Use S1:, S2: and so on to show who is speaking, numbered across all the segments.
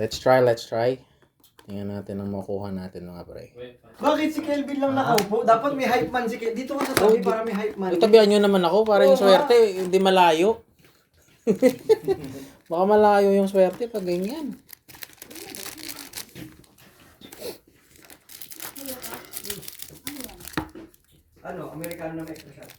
S1: Let's try. Tingnan natin ang makuha natin mga pre.
S2: Bakit si Kelvin lang nakaupo? Dapat may hype man si Kelvin. Dito ka sa tabi para may hype man.
S1: Itabihan nyo naman ako para yung swerte, hindi malayo. Baka malayo yung swerte pag ganyan.
S2: Ano? Amerikano na may extra shot.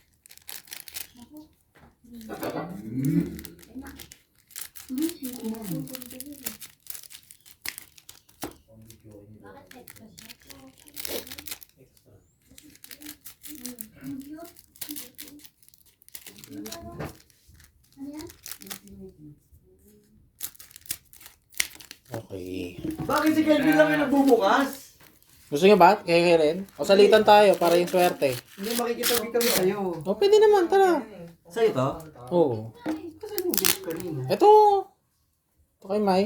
S1: Okay.
S2: Bakit si Kelvin lang yung nagbubukas?
S1: Gusto nyo ba? Kaya rin? O salitan tayo para yung swerte.
S2: Hindi makikitabi kami sa'yo.
S1: O pwede naman, tara.
S2: Sa'yo to?
S1: Oo.
S2: Kasi yung gift kanina.
S1: Ito. Ito kay Mai.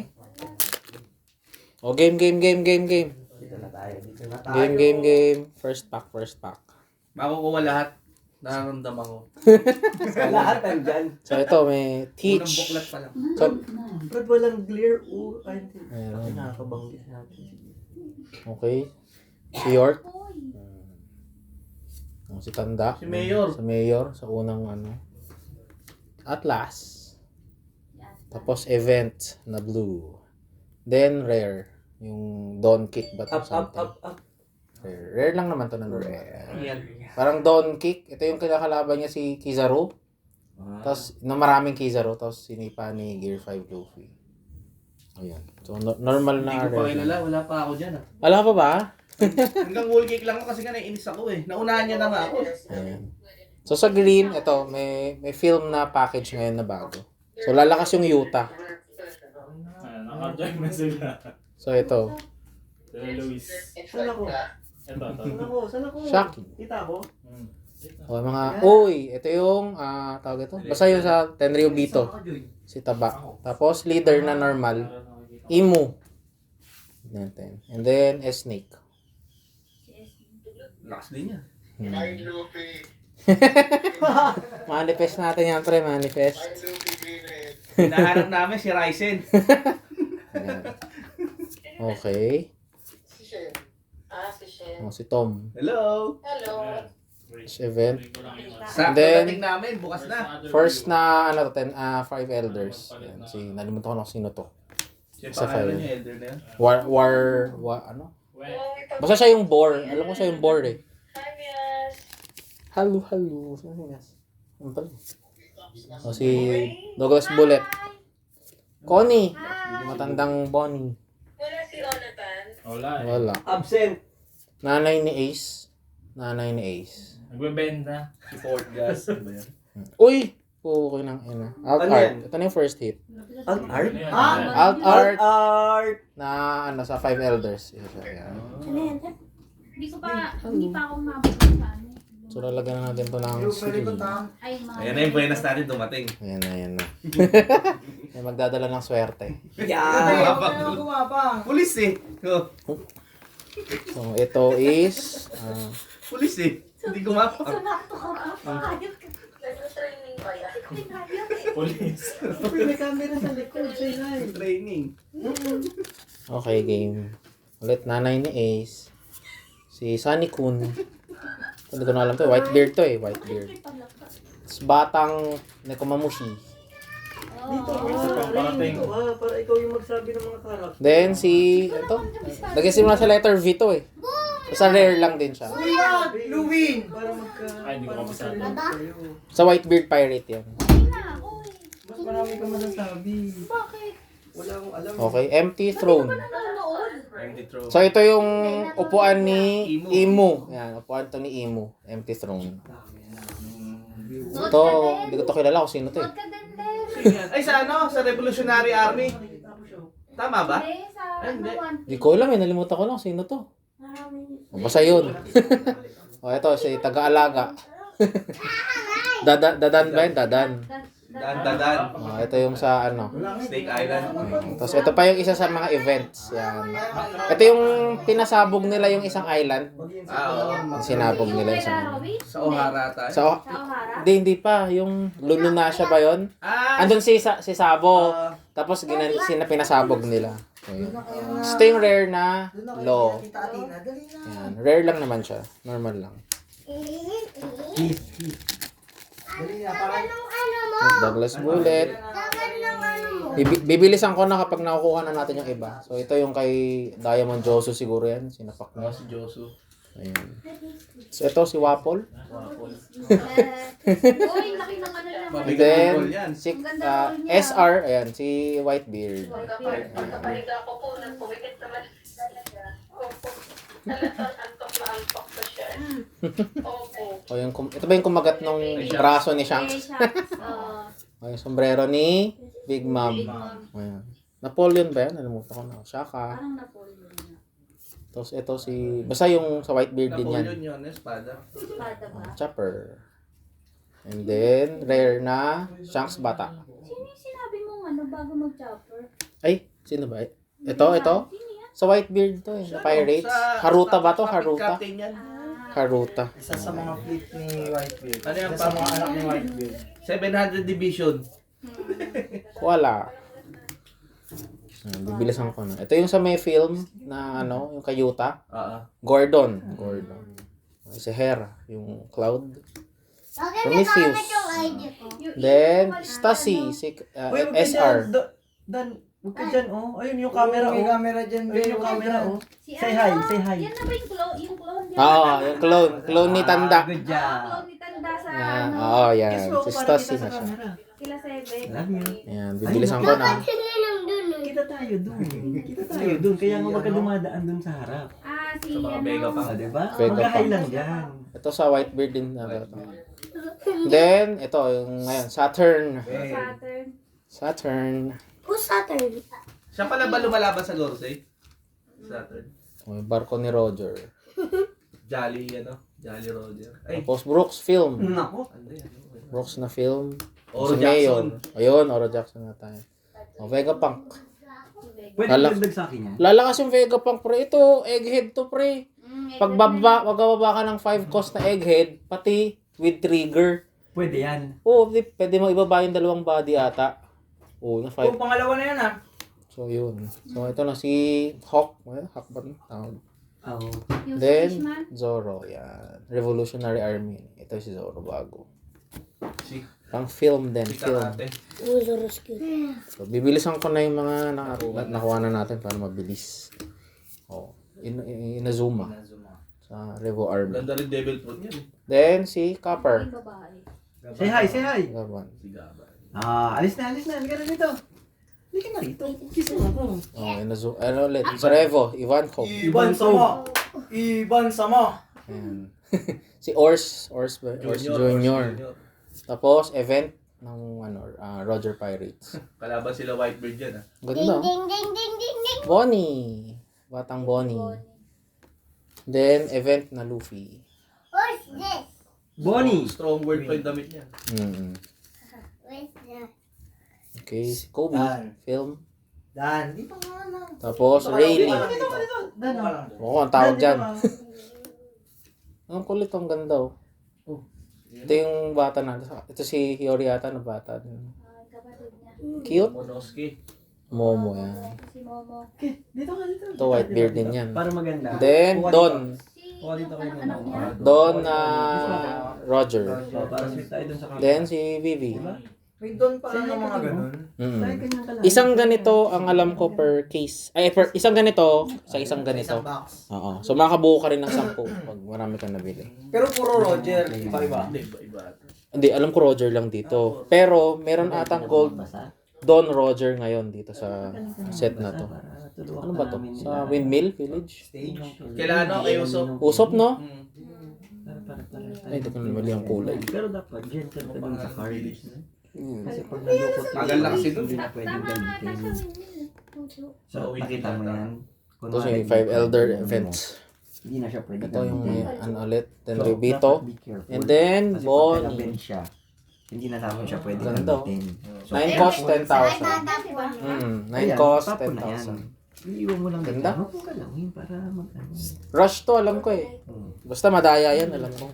S1: O game.
S2: Dito na tayo.
S1: Game. First pack.
S3: Makukuha lahat. Nararamdaman ko.
S2: Lahat nandyan.
S1: So ito may
S3: Unang
S1: teach.
S3: buklat pa lang.
S1: So,
S2: Ba't walang glare? Oh, ay, hindi.
S1: Ayun.
S2: Nakakabanggit natin.
S1: Okay. Si York. Si Tanda.
S3: Si Mayor.
S1: Si Mayor. Sa unang ano. Atlas. Tapos event na blue. Then rare. Yung Dawn Kick ba to?
S2: Up.
S1: Rare. Rare lang naman to na rare.
S3: Yan.
S1: Parang Dawn Kick. Ito yung kinakalaban niya si Kizaru. Tapos, na maraming Kizaru. Tapos, sinipa ni Gear 5 Luffy. Ayan. So, normal
S3: Hindi
S1: na
S3: ko pa
S1: rare.
S3: kilala. Wala pa ako dyan.
S1: Wala pa ba?
S3: Hanggang whole cake lang ako kasi nga naiinis ako eh. Naunahan niya na nga ako.
S1: Ayan. So, sa green, ito, may film na package ngayon na bago. So, lalakas yung Yuta.
S4: Naka-join na sila.
S1: So, ito.
S4: Sila Luis.
S2: Saan ako?
S4: Ito.
S2: Saan ako?
S1: Shocking.
S2: Kita ako?
S1: O, mga, uy, ito yung, tawag ito. Basta yung sa Tenryo Bito. Si Taba. Tapos, leader na normal. Imu. Natin. And then, Snake.
S3: Lakas din niya.
S1: Manifest natin yan, pre. Manifest.
S3: Hinaharap namin si Ryzen.
S1: Ayan. Okay.
S5: Si Shen.
S1: O, si Tom.
S3: Hello.
S5: Hello.
S1: This event.
S3: Sakto
S1: then,
S3: dating namin. Bukas na.
S1: First na, ano to, 5 elders. Ayan, nalimutan ko na kung sino to.
S3: Siya
S1: Sa
S3: pangalan
S1: file.
S3: niya, elder na yan.
S1: Ano? Basta siya yung bore. Alam ko siya yung bore eh.
S5: Hi, Mias.
S1: Hello. Sino si Mias? Ano pala? O si Douglas Bullet. Connie. Matandang Bonnie.
S5: Wala si Jonathan.
S1: Wala.
S2: Absent.
S1: Nanay ni Ace.
S4: Nagbebenta.
S3: Si Fort Gas. Ano ba yan?
S1: Uy! Okay ng ina. Alt
S2: Ano
S1: art.
S2: yan?
S1: Ito na yung first hit.
S2: Alt art?
S1: Alt art
S2: Art.
S1: na ano sa 5 elders. Isa siya. Yan.
S6: Hindi pa ako mabot sa ano.
S1: So lalagyan na natin to ng screen.
S6: Ay, mga...
S3: Ayan na yung buenas natin dumating.
S1: Ayan na. May magdadala ng swerte.
S2: Yeah.
S3: Pulis eh. Oh,
S1: So ito is
S3: pulis eh. Hindi gumapa.
S5: Nag-training pa yan.
S4: Police.
S2: May camera sa likod.
S3: Training.
S1: okay game. Ulit nanay ni Ace. Si Sunny Kun. Hindi ko na alam to. Whitebeard to eh. Whitebeard. Tapos batang Nekomamushi.
S2: Dito ako.
S4: Parating.
S2: Dito ka. Para ikaw yung magsabi ng mga karakter.
S1: Then si ito. Nag-isim na sa letter V to eh. Sa rare lang din siya.
S2: Luwin! Para magka...
S4: Ay, hindi ko
S2: para
S4: masabi.
S2: magkarinig kayo.
S1: Sa Whitebeard Pirate yan.
S2: Mas marami ka masasabi.
S6: Bakit?
S2: Wala akong alam.
S1: Okay. Empty throne.
S3: Empty throw.
S1: So ito yung upuan ni Imu. Yan. Upuan to ni Imu. Empty throne. Ito. Hindi ko to kilala kung sino to eh.
S6: Huwag ka din, Lev.
S3: Ay sa ano? Sa Revolutionary Army. Tama ba?
S6: Hindi, sa
S3: Ay, hindi.
S6: ano, one.
S1: Hindi ko alam eh. Nalimutan ko lang kung sino to. O, basta yun. O ito si taga-alaga. Dadan ba yun? Dadan.
S3: Dan.
S1: O, ito yung sa ano.
S3: Snake Island.
S1: Tapos ito pa yung isa sa mga events. Yan. Ito yung pinasabog nila yung isang island.
S3: Oo.
S1: Sinabog
S6: Yung
S1: nila
S6: kay
S1: isang...
S6: Rarowi?
S3: Sa O'Hara tayo.
S1: Sa,
S6: Sa O'Hara?
S1: hindi pa. Yung Lununasya ba yun?
S3: Ah!
S1: Andun si Sabo.
S3: Ah,
S1: Tapos pinasabog nila. Okay. Sting rare na
S2: Doon na kayo
S1: low.
S2: nakita Athena. Dali na.
S1: Yan. Rare lang naman siya. Normal lang.
S2: Kiss. Dali na. Parang
S1: Douglas Bullet. Bibilisan ko na kapag nakukuha na natin yung iba. So, ito yung kay Diamond Josu siguro yan. Sinapak
S3: Ako
S1: na.
S3: si Josu.
S1: Ayan. So, ito si Wapol.
S6: Uy, laki ng ano naman.
S1: And then,
S3: yan.
S1: si
S6: Ang ganda roll niya.
S1: SR. Ayan, si Whitebeard.
S5: Pagkapaliga ko po, nagpumikit naman talaga. Opo. Talagang antok na antok ko siya. Opo.
S1: O, ito ba yung kumagat nung braso ni
S6: Eh,
S1: Shanks?
S6: shucks. Oo.
S1: O, yung sombrero ni Big Mom.
S6: Big Mom.
S1: Ayan. Napoleon ba yan? Nalimutan ko na. Shaka.
S6: Parang Napoleon na.
S1: Tapos ito si... Basta yung sa Whitebeard din yan.
S3: Napoleon yun, espada.
S6: Espada ba?
S1: Chopper. And then, rare na Shanks Bata.
S6: Sino yung sinabi mong ano bago mag-chopper?
S1: Ay, sino ba? Ito?
S6: Sino yan?
S1: Sa Whitebeard to eh. Sa Pirates. Haruta ba to? Haruta?
S3: Captain yan.
S1: Haruta.
S2: isa sa mga fleet ni Whitebeard.
S3: Ano yan,
S2: Isa sa mga
S3: pa-
S2: anak ni Whitebeard.
S3: 700 Division.
S1: Wala. Bibilisan ko na. Ito yung sa may film na ano, yung kay Yuta. Gordon. Si Hera, yung Cloud. Prometheus. Then, Stacy, si
S2: Uy, huwag ka
S1: SR.
S2: dyan. Dan, huwag ka dyan, oh. Ayun yung camera, oh. May camera dyan. Ayun yung camera, oh.
S6: Si
S2: Say
S6: ano?
S2: hi, say hi.
S6: Yan na ba yung clone? Yung clone din?
S1: Oo, yung clone. Clone ni Tanda.
S2: Good
S6: Ah,
S2: job.
S6: clone ni Tanda sa
S1: Yan.
S6: ano?
S1: Oo, yan.
S2: Kiss mo
S1: Si
S2: para
S1: Stacy
S2: kita
S1: na
S2: sa
S1: siya.
S2: camera.
S6: Kila Seven.
S2: Love you.
S1: Yan, bibilisan ko na.
S2: Kita tayo dun. Kita tayo dun. Kaya nga wag ka dumadaan dun sa harap.
S6: Ah, si
S3: Sa mga
S6: ano?
S3: Vega pa.
S2: Ah, diba?
S1: Vega
S2: Mag-hi
S1: pa.
S2: lang dyan.
S1: Ito sa Whitebeard din na ito. Then, ito yung ngayon, Saturn.
S6: Saturn.
S1: Saturn.
S3: Siya pala ba lumalaban sa Gorsey? Saturn.
S1: Oh, yung barko ni Roger.
S3: Jolly, Jolly Roger. Ay,
S1: Tapos Brooks Film.
S2: Nako.
S3: ano yan?
S1: Brooks na film.
S3: Oro
S1: Si Mayor.
S3: Jackson.
S1: Ayun, Oro Jackson na tayo. O, Vegapunk.
S2: Pwede
S1: Lalak-
S2: dagdag sa akin yan.
S1: Lalakas yung Vegapunk, pre. Ito, egghead to, pre. Pag bababa ka ng 5 cost na egghead, pati with trigger.
S2: Pwede yan.
S1: Oo, pwede mo ibaba yung dalawang body ata. Oo, na 5.
S2: Pangalawa na yan, ah.
S1: So, yun. So, ito na si Hawk. Hawk ba ito? Tawag.
S2: Oo.
S6: Yung
S1: Then,
S6: Fishman.
S1: Zoro. Yan. Revolutionary Army. Ito si Zoro bago.
S3: Si
S1: Pang film din. Film.
S3: Karate.
S1: So, bibilisan ko na yung mga nakuha na natin para mabilis. Oh, Inazuma. Sa Revo Army.
S3: Ganda rin Devil Fruit yan.
S1: Then, si Copper.
S6: Yung babae.
S2: Say hi, say hi.
S1: Gaban.
S3: Si Gabay.
S2: Ah, alis na. Halika na dito. Halika na rito. Kiss mo ako.
S1: Oh, Inazuma. Ano ulit? Sa Revo. Ivanko.
S2: Iban sama. Iban sama.
S1: Ayan. Si Ors Junior. Tapos, event ng Roger Pirates.
S3: Kalaban sila Whitebeard yan.
S1: Ganda. Bonnie. Batang Bonnie. Then, event na Luffy.
S2: Bonnie.
S3: Strong word pa yung damit niya.
S1: Mm. Okay, si Kobe.
S2: Dan.
S1: Film.
S2: Dan. Di pa nga lang.
S1: Tapos, Rayleigh.
S2: Dito. Dan.
S1: Oo, ang tawag dyan. Ang kulit, ang ganda oh. Ito yung bata na. Ito si Hiyori ata na bata.
S6: Ah, kapatid niya.
S1: Cute.
S3: Monosuke.
S1: Momo yan.
S6: Si Momo.
S2: Okay, dito ka dito.
S1: Ito, Whitebeard din yan.
S2: Para maganda.
S1: Then,
S2: Kuha
S1: Don.
S6: Si
S2: Kuha dito kayo
S6: anak niya.
S1: Don Roger.
S2: dito. Para sweet tayo dun sa camera.
S1: Then, si Vivi.
S2: May doon pa ng mga ganun.
S1: Mm.
S2: Tayo ganyan ka lang.
S1: Isang ganito ang alam ko per case. Ay, isang ganito sa isang ganito.
S2: box.
S1: Oo. So, makabuo ka rin ng 10 pag marami kang nabili.
S2: Pero puro Roger. Iba-iba.
S3: Hindi, iba-iba.
S1: Hindi, alam ko Roger lang dito. Pero, meron atang gold Don Roger ngayon dito sa set na to. Ano ba to? Sa Windmill Village?
S3: Kailan ako kay Usop?
S1: Usop, no?
S3: Hmm.
S1: Ay, hindi ko namali ang kulay.
S2: Pero dapat gentle ka dun sa cards.
S1: Hmm.
S2: Kasi pag nalukot
S3: Tagal lang kasi dun.
S2: hindi na pwedeng gamitin. So, nakita mo yan.
S1: Ito yung 5 Elder Events.
S2: Hindi na siya pwedeng
S1: Ito yung
S2: gamitin.
S1: ano ulit. Then
S2: So,
S1: Ribito.
S2: dapat be careful.
S1: And then,
S2: Kasi pag
S1: Bonnie.
S2: nag-bend siya, hindi na namin siya pwedeng
S1: Ganda, oh.
S2: gamitin.
S1: 9 cost, 10,000.
S6: Diba?
S1: 9
S2: Ayan,
S1: cost,
S2: tapon na yan.
S1: 10,000.
S2: Iiwan mo lang
S1: Ganda.
S2: dito. Huwag mo galawin para mag-ano.
S1: Rush to, alam ko eh. Basta madaya yan, alam ko.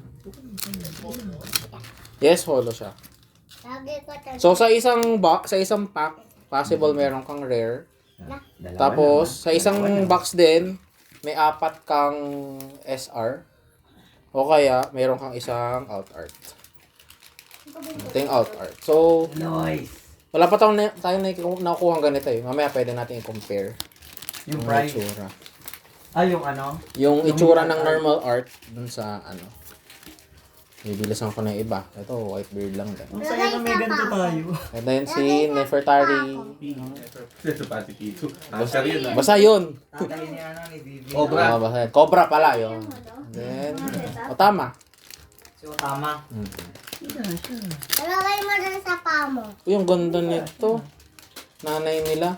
S1: Yes, holo siya. So sa isang pack, possible meron kang rare.
S2: Dalawa
S1: Tapos,
S2: na,
S1: sa isang
S2: dalawa na.
S1: box din, may 4 kang SR. O kaya, meron kang isang out art. Ito yung out art. So,
S2: Nice.
S1: wala pa tayo nakukuha ng ganito eh. Mamaya pwede natin i-compare.
S2: Yung price.
S1: itsura.
S2: Yung ano?
S1: Yung
S2: Yung
S1: itsura
S2: art
S1: ng
S2: art.
S1: normal art dun sa ano. Bibilisan ko na yung iba. Ito, white beard lang din.
S2: Ang saya na may ganito tayo.
S1: And then si Nefertari.
S3: Ito pa si Tito. Answer yun ah.
S1: Basta yun.
S2: Tatayin niya ni Vivi.
S3: Cobra.
S1: Basta yun. Cobra pala yun. And then, o tama.
S2: Si Otama.
S7: Ilagay mo dun sa pamo.
S1: Uy, yung ganda nito. Nanay nila.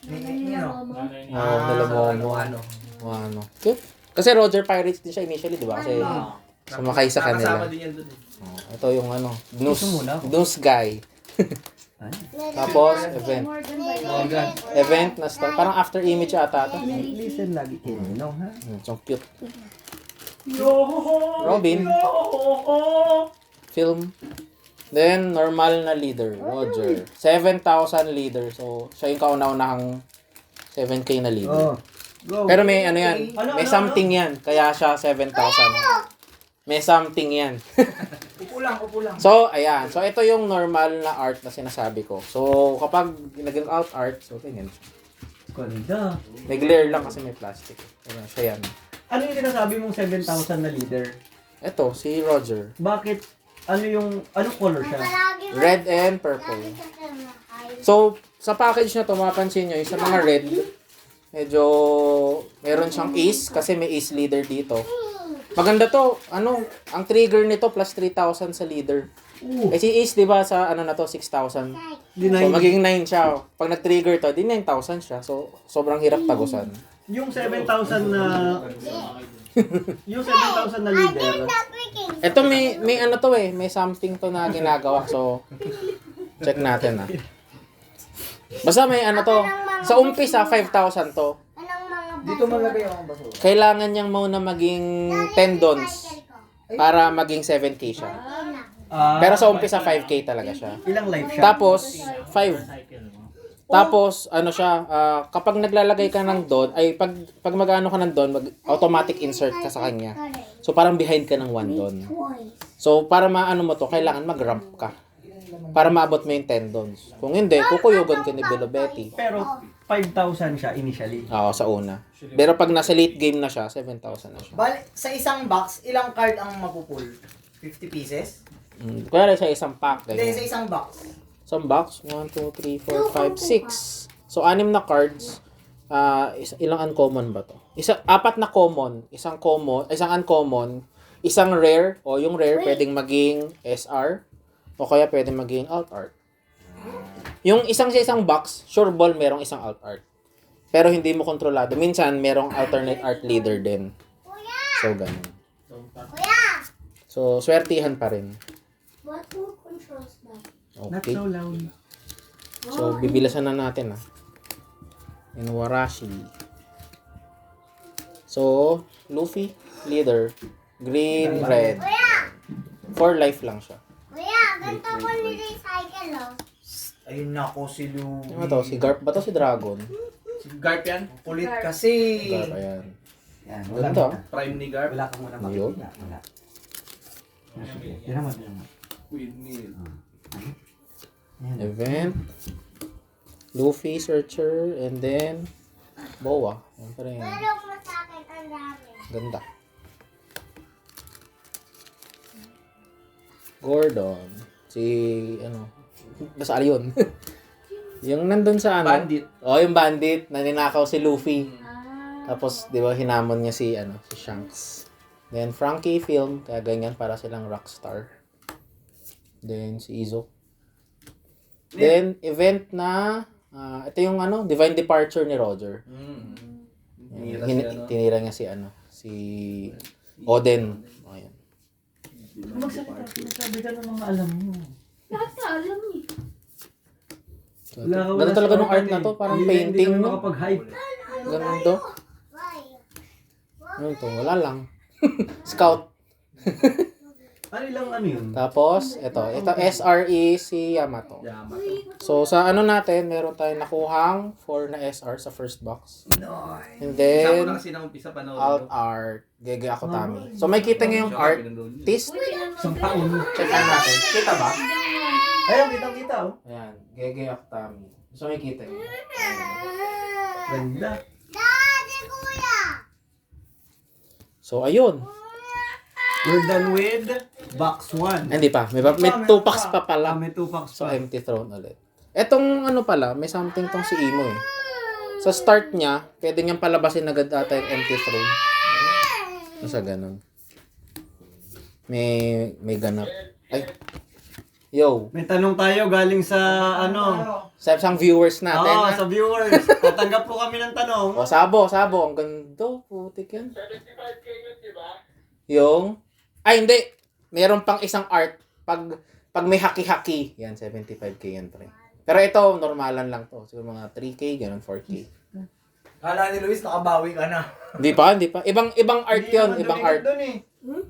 S4: Nanay niya.
S1: Oo, nila mo. Ano. Cute. Kasi Roger Pirates din siya initially, di ba? Kasi sumakay sa kanila.
S3: Nakasama din yan dun eh.
S1: Ito yung ano, news,
S2: Gusto mo na?
S1: news guy. Tapos, event.
S3: Morgan.
S1: Event na start. Parang after image ata ito.
S2: Listen lagi kay Ninong, ha?
S1: So cute. Robin. Film. Then, normal na leader, Roger. 7,000 leader. So, siya yung kauna-unahang 7K na leader.
S2: Go.
S1: Pero may ano yan,
S2: Ano,
S1: may
S2: ano,
S1: something yan. Kaya siya 7,000. May something yan.
S2: Upo lang, upo lang.
S1: So, ayan. So, ito yung normal na art na sinasabi ko. So, kapag naging out art, so, ganyan.
S2: Ganda.
S1: May glare lang kasi may plastic. Ayan, siya yan.
S2: Ano yung sinasabi mong 7,000 na leader?
S1: Ito, si Roger.
S2: Bakit? Anong color siya?
S1: Red and purple. So, sa package na to, mapapansin nyo, yung sa mga red, medyo meron siyang ace kasi may ace leader dito. Maganda to. Ang trigger nito plus 3,000 sa leader. Eh si ace, di ba, sa ano na to, 6,000. So, magiging 9 siya. Pag nag-trigger to, di 9,000 siya. So, sobrang hirap tagusan.
S2: Yung 7,000 na... yung 7,000 na leader,
S1: Ito may ano to eh, may something to na ginagawa. So, check natin ah. Basta may ano to. Sa umpisa, 5,000 to.
S2: dito malagay ang basura.
S1: Kailangan niyang muna maging tendons para maging 7K siya. Pero sa umpisa, 5K talaga siya.
S2: Ilang life siya?
S1: Tapos, 5. Tapos, ano siya, kapag naglalagay ka ng doon, ay pag mag-ano ka ng doon, automatic insert ka sa kanya. So, parang behind ka ng 1 doon. So, para maano mo to, kailangan mag-ramp ka. Para maabot mo yung tendons. Kung hindi, kukuyugan ka ni Belobetti.
S2: Pero 5,000 siya initially.
S1: Oo, sa una. Pero pag nasa late game na siya, 7,000 na siya.
S8: Bali, sa isang box, ilang card ang mapupul? 50 pieces?
S1: Kaya sa isang pack.
S8: Hindi, sa
S1: Ganyan.
S8: isang box.
S1: Isang box, 1, 2, 3, 4, 5, 6. So, 6 na cards. Ilang uncommon ba to? 4 na common. Isang uncommon. Isang rare. O yung rare, pwedeng maging SR. O kaya pwedeng maging alt art. Yung sa isang box, sure ball merong isang alt art. Pero hindi mo kontrolado. Minsan, merong alternate art leader din. So, ganun. So, swertihan pa rin.
S7: What who controls that?
S2: Not
S1: Okay.
S2: so loud.
S1: So, bibilasan na natin Inuarashi. So, Luffy, leader. Green, red. 4 life lang siya.
S7: Kuya, ganito ko ni-recycle, oh.
S8: Ayun nako, si Lu.
S1: Ano to? Si Garp ba to? Si Dragon?
S3: Si Garp yan.
S8: Kulit kasi.
S1: Garp, ayan.
S2: Yan,
S1: Ganito ah.
S3: Prime ni Garp.
S2: Wala ka muna
S1: Yun.
S2: makikita. Wala. Tira mo.
S3: Windmill.
S1: Event. Luffy, Searcher, and then Boa. Yan pa rin.
S7: Pero mo sa akin ang dami.
S1: Ganda. Gordon. Si, basta yun. Yung nandun sa ano.
S3: Bandit.
S1: Yung bandit. Na ninakaw si Luffy. Tapos, di ba, hinamon niya si Shanks. Then, Frankie film. Kaya ganyan, para silang rockstar. Then, si Izo. Then, event na, ito yung Divine Departure ni Roger. Tinira niya si Oden. Ayan.
S2: Magsabi ka ng mga alam mo.
S6: Lahat na alam eh.
S1: So, ganda talaga ng art na to. Parang painting,
S2: Hindi
S1: no?
S2: makapag-hype.
S1: Ganito. Ano to? Wala lang. Scout.
S2: Ano ilang ano yun?
S1: Tapos, ito SRE si Yamato. So, sa ano natin, meron tayong nakuhang 4 na SR sa first box. And
S3: Isa ko
S1: then,
S3: lang kasi umpisa pa
S1: alt art, Gege Akutami. So, may kita nga yung artist.
S2: Isang taon.
S1: Check natin. Kita ba?
S2: Ayun, kitang-kita oh.
S1: Ayan, Gege Akutami. So, may kita nyo.
S2: Ganda.
S7: Daddy, kuya!
S1: So, ayun.
S2: We're done with box 1.
S1: Hindi pa. May 2 packs pa pala.
S2: May 2 packs
S1: So,
S2: pa.
S1: empty throne ulit. Etong ano pala, may something tong si Imo eh. Sa start niya, pwede niyang palabasin agad ata yung empty throne. Basta ganun. May ganap. Ay. Yo.
S2: May tanong tayo galing sa ano.
S1: Sa isang viewers natin.
S2: Oo,
S1: ha?
S2: sa viewers. Tatanggap po kami ng tanong.
S1: O, sabo. Ang ganda. Putik yan.
S5: 75K yun, di ba?
S1: Yung, ay hindi. Meron pang isang art. Pag may haki-haki. Yan, 75K yan, pre. Pero ito, normalan lang to. Siguro mga 3K, ganun, 4K.
S8: Kala ni Luis, nakabawi ka na.
S1: Hindi pa. Ibang art yun. Ibang art.
S2: Doon eh.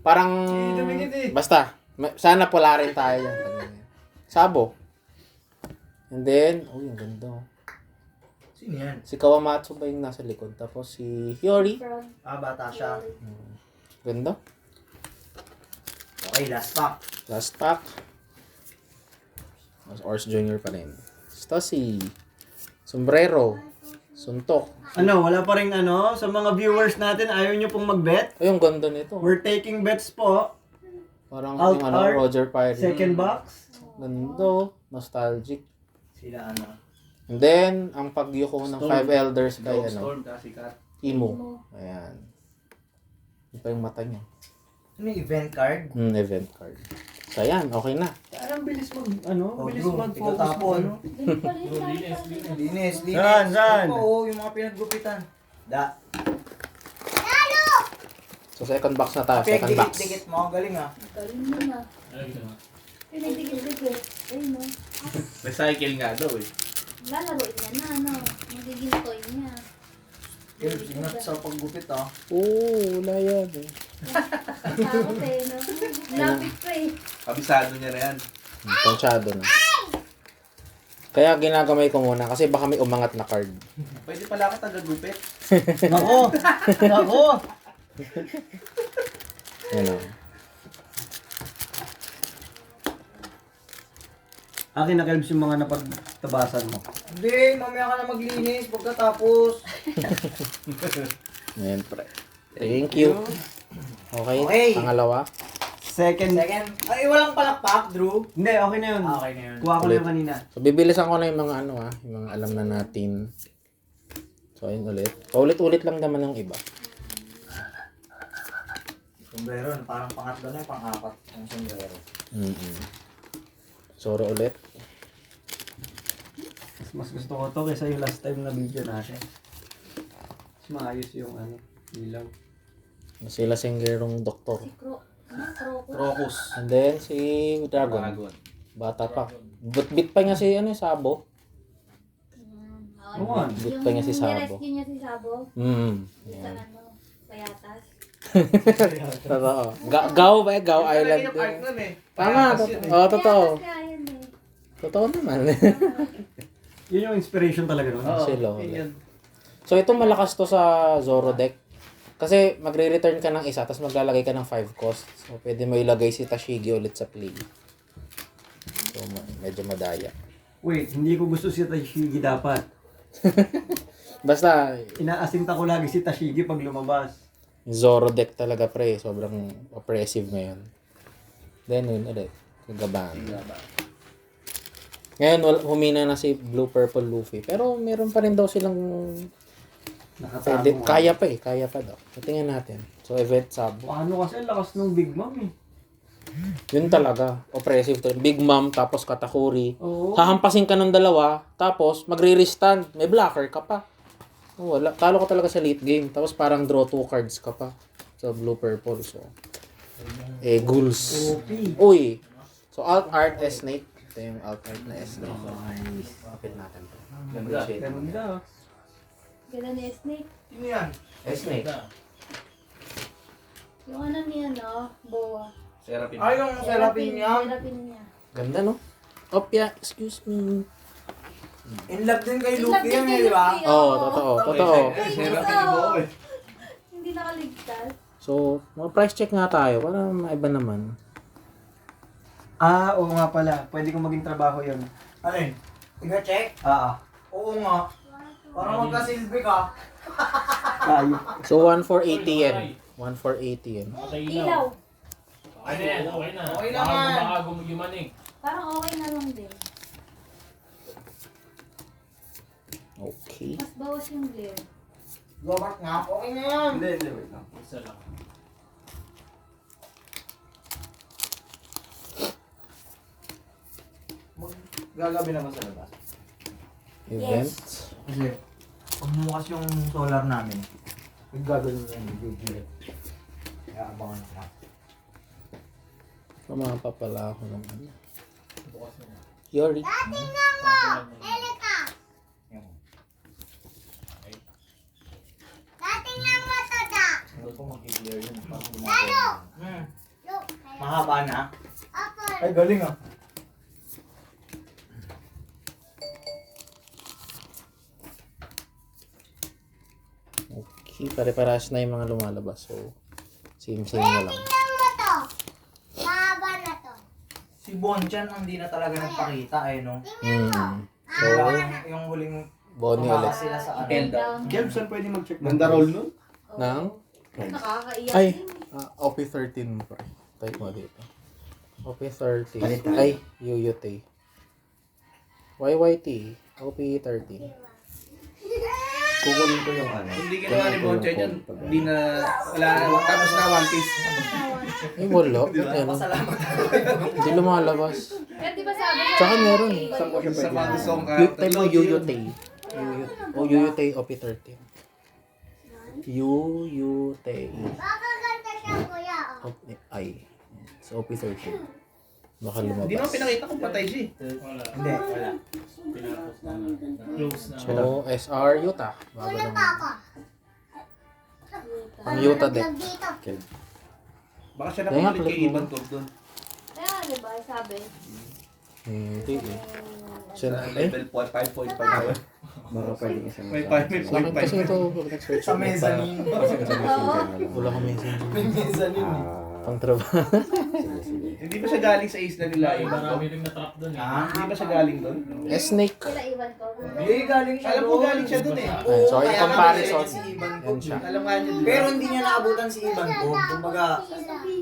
S1: Parang,
S2: dumikit eh.
S1: basta, sana pula rin tayo yan. Sabo. And then, oh, yung ganda.
S8: Sino yan?
S1: Si Kawamatsu ba yung nasa likod? Tapos si Hiyori.
S8: Bata siya.
S1: Ganda.
S8: Okay, last pack.
S1: Last pack. Ors Jr. pa rin. Ito si Sombrero. Suntok.
S2: Ano, wala pa rin ano, sa mga viewers natin, ayaw nyo pong mag-bet.
S1: Ay, yung ganda nito.
S2: We're taking bets po.
S1: Parang
S2: Alt
S1: yung
S2: art.
S1: Roger Pirate.
S2: Second box.
S1: Ganda. Nostalgic.
S8: Sila ano.
S1: And then, ang pagyuko ng
S3: Storm.
S1: 5 elders kay ano,
S3: Storm kasi ka.
S1: Imo. Ayan. Yung pa yung mata niya.
S8: Ano yung event card?
S1: Event card. So, ayan. Okay na.
S2: Parang bilis bilis
S8: bro,
S2: mag-focus
S8: ikaw
S2: po, ano.
S8: Linis.
S2: Saan?
S8: Oo, yung mga pinaggupitan.
S1: So, second box na tayo. Second box.
S8: Dikit mo, galing ah.
S6: Galing mo na. Pinagdikit-dikit. Ayun no.
S3: Recycle nga daw eh.
S6: Lalaro niya na, ano. Magiging toy niya.
S8: Ingat sa paggupit ah.
S1: Oo, wala yan eh.
S6: Takot eh, no? Lapit pa eh.
S3: Kabisado niya na yan.
S1: Ponsyado na. Kaya ginagamay ko muna kasi baka may umangat na card.
S3: Pwede pala ka tagagupit.
S2: Nako!
S1: Yan o.
S2: Akin na kalbs yung mga napagtabasan mo.
S8: Hindi, mamaya ka na maglinis pagkatapos.
S1: Yan, pre. Thank you. Okay,
S8: Okay.
S1: pangalawa.
S2: Second.
S8: Ay, walang palakpak, Drew.
S2: Hindi, okay na yun.
S8: Okay na yun.
S2: Kuha ko na
S1: Ulit.
S2: yung kanina.
S1: So, bibilisan ko na yung mga ano yung mga alam na natin. So, ayun ulit. Paulit-ulit lang naman yung iba.
S8: Sombrero, parang pangatlo na yung pang-apat ang sombrero.
S1: Sorry ulit.
S2: Mas gusto ko to kaysa yung last time na video natin. Mas maayos yung ano, ilaw.
S1: Sila singgerong doktor.
S6: Crocus.
S3: Crocus.
S1: And then, si Dragon.
S3: Dragon.
S1: Bata pa. Bit pa niya si Sabo.
S2: Oo.
S1: Bit pa niya si Sabo.
S6: Nirescue niya si Sabo. Sa
S1: Yan.
S6: ano, payatas.
S1: Totoo. Gaw ba? Gaw Island.
S3: Yung art nun eh.
S1: Tama. Totoo.
S6: Payatas kaya yun eh.
S1: Totoo naman.
S2: Yun yung inspiration talaga nun.
S3: Oo,
S1: Silo.
S3: yun yun.
S1: So, ito malakas to sa Zoro deck. Kasi magre-return ka ng isa, tapos maglalagay ka ng 5 cost. So, pwede mo ilagay si Tashigi ulit sa play. So, medyo madaya.
S2: Wait, hindi ko gusto si Tashigi dapat.
S1: Basta,
S2: Inaasinta ko lagi si Tashigi pag lumabas.
S1: Zoro deck talaga pre. Sobrang oppressive ngayon. Then, yun ulit. Kagaban. Ngayon, humina na si Blue Purple Luffy. Pero, meron pa rin daw silang
S2: Nakatago.
S1: kaya pa daw. So, tingnan natin. So, event sub.
S2: Paano kasi ang lakas ng Big Mom eh.
S1: Yun talaga. Oppressive to. Big Mom, tapos Katakuri.
S2: Oo.
S1: Hahampasin ka ng dalawa, tapos magre-restand. May blocker ka pa. Oh, wala. Talo ka talaga sa late game. Tapos parang draw 2 cards ka pa. Sa blue purple. So, ghouls. Uy. So, alt art S-Snake. Ito yung alt art na S-Snake. So, kapit natin to.
S2: Ganda.
S6: Ganda ni Snake.
S8: Sino yan?
S1: S-Snake.
S6: Yung ano niya, no? Boa.
S3: Serapin.
S8: Ay, yung Serapin niya.
S6: Serapin niya.
S1: Ganda, no? Opya, excuse me.
S8: In love din kay
S6: In love
S8: Luffy
S6: din
S8: yan
S6: kay
S8: eh, di ba?
S6: Luffy,
S1: Oo, totoo, totoo.
S3: Serapin ni Bo eh.
S6: Hindi nakaligtas.
S1: So, mga price check nga tayo para maiba naman.
S2: Ah, oo nga pala. Pwede kong maging trabaho yun.
S8: Alin? Tiga-check? Oo nga. Para magkasilbi ka.
S2: Tayo.
S1: So, 1,480 yen. 1,480 yen.
S6: Ilaw.
S3: Ano yan? Okay na.
S8: Okay naman.
S3: Baka gumaning.
S6: Parang okay na lang din.
S1: Okay.
S6: Mas bawas yung glare.
S8: Gobart nga. Okay na yan.
S2: Hindi, wait lang.
S3: Isa lang.
S8: Gagabi naman sa labas.
S1: Event.
S8: Kasi, pagmukas yung solar namin, gagawin mo yung video. Kaya abangan ka.
S1: Pumapa pala ako ng ano.
S3: Bukas mo na.
S1: Yori.
S7: Dating lang matanda.
S8: Ano po mag-clear yun? Parang gumagawa. Mahaba na?
S7: Ako.
S8: Ay, galing ah.
S1: Okay, pare-parehas na yung mga lumalabas. So, same-same na lang.
S7: Tingnan mo to. Mahaba na to.
S8: Si Bonchan ang di na talaga nagpakita eh, no?
S1: So,
S8: Yung huling
S1: Bonnie
S8: tumakas
S1: ulit.
S8: sila sa ano.
S2: Jeb, saan pwede mag-check?
S3: Ganda roll nun?
S1: Nang?
S6: Nakakaiyak
S1: Ay,
S6: din.
S1: OP13 mo pa. Type mo dito. OP13. Ay, UUT. YYT. OP13.
S2: Kukunin ko yung ano.
S3: Hindi ginawa ni Bonche yan. Hindi na, wala na, tapos na One Piece.
S1: Ay, wala. Ano?
S8: Pasalamat.
S1: Hindi lumalabas.
S6: Kaya di ba sabi
S1: Tsaka meron.
S3: Sa mga gustong
S1: Type mo UUT. O UUT OP13. UUT.
S7: Baka ganda siya, kuya. Oh.
S1: Ay. So, OP13. Baka
S3: Hindi naman
S1: lumabas.
S3: pinakita kung patay siya eh.
S8: Hindi, wala.
S3: Close na.
S1: So, SR Utah. Bago
S7: Kuya
S1: lang.
S7: pa ako.
S1: Ang Utah deck.
S7: Dito.
S3: Baka siya
S1: Kaya nga,
S3: napapalit kay
S1: click mo.
S3: Ivan Tog doon.
S6: Kaya di ba sabi?
S1: Hindi eh. Siya na, eh.
S3: Level 5.5 pa yun.
S2: Baka pwede kasi
S3: May 5,
S1: Sa akin kasi ito, nag-search
S8: Sa
S1: ako.
S8: mezzanine.
S1: Wala kang messenger.
S8: May mezzanine eh.
S1: Pang trabaho.
S3: Hindi ba siya galing sa isla nila? Marami rin na-trap doon eh. Hindi ba siya galing doon?
S1: Snake.
S6: Kila Iwan ko.
S8: Hindi, galing siya
S3: Alam ko
S8: doon.
S3: galing siya doon eh.
S1: Ayan, so, in
S8: Kaya
S1: comparison,
S8: nga si Ivan
S1: yan
S8: Tog.
S1: siya.
S3: Alam nga niya doon.
S8: Pero hindi niya naabutan si Ivan Tog. Kumbaga,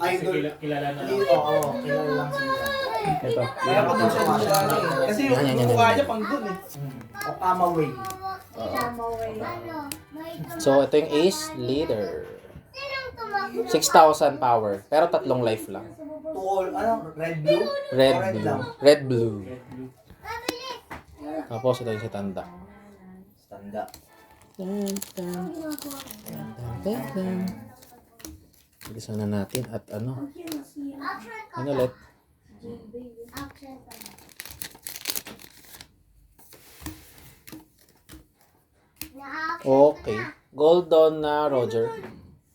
S8: idol.
S3: kilala na
S8: Oo, kilala lang si Ivan.
S2: Ito.
S3: Kaya pa doon siya mukha niya eh. Kasi yung
S1: Yan.
S3: mukha niya pang doon eh.
S8: Okama Way.
S1: So, ito yung Ace Leader.
S7: Sinong tumakbo?
S1: 6,000 power. Pero tatlong life lang.
S8: Tuol, ano? Red Blue?
S1: Red
S8: O red
S1: blue.
S8: lang?
S1: Red blue. Tapos ito yung si Tanda.
S8: Tanda.
S1: Dun, dun. Dun, dun. Bilisan na natin at ano. Ano ulit?
S7: Action pa.
S1: Okay. Goldon na Roger.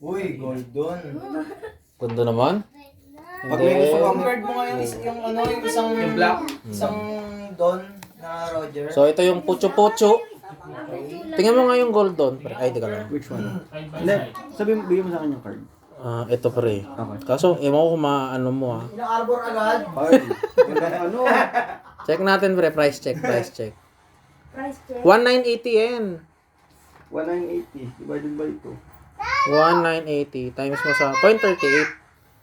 S8: Uy, Goldon.
S1: Ganda naman.
S8: Pag
S1: Hindi.
S8: may gusto kang card mo ngayon, yung ano, yung isang...
S3: Yung black?
S8: Isang Don na Roger.
S1: So, ito yung Pucho-Pucho. Tingnan mo nga yung Goldon. Ay, di ka lang.
S2: Which one? Hindi. Sabi mo, bigyan mo sa akin yung card.
S1: Ito pre.
S2: Okay.
S1: Kaso, ewan ko kung maano mo ah.
S8: Ilang arbor agad?
S2: Ay, ano?
S1: Check natin pre, price check.
S6: Price check.
S1: 1980 yen.
S2: 1980 divided by 2.
S1: 1980 times mo sa 0.38.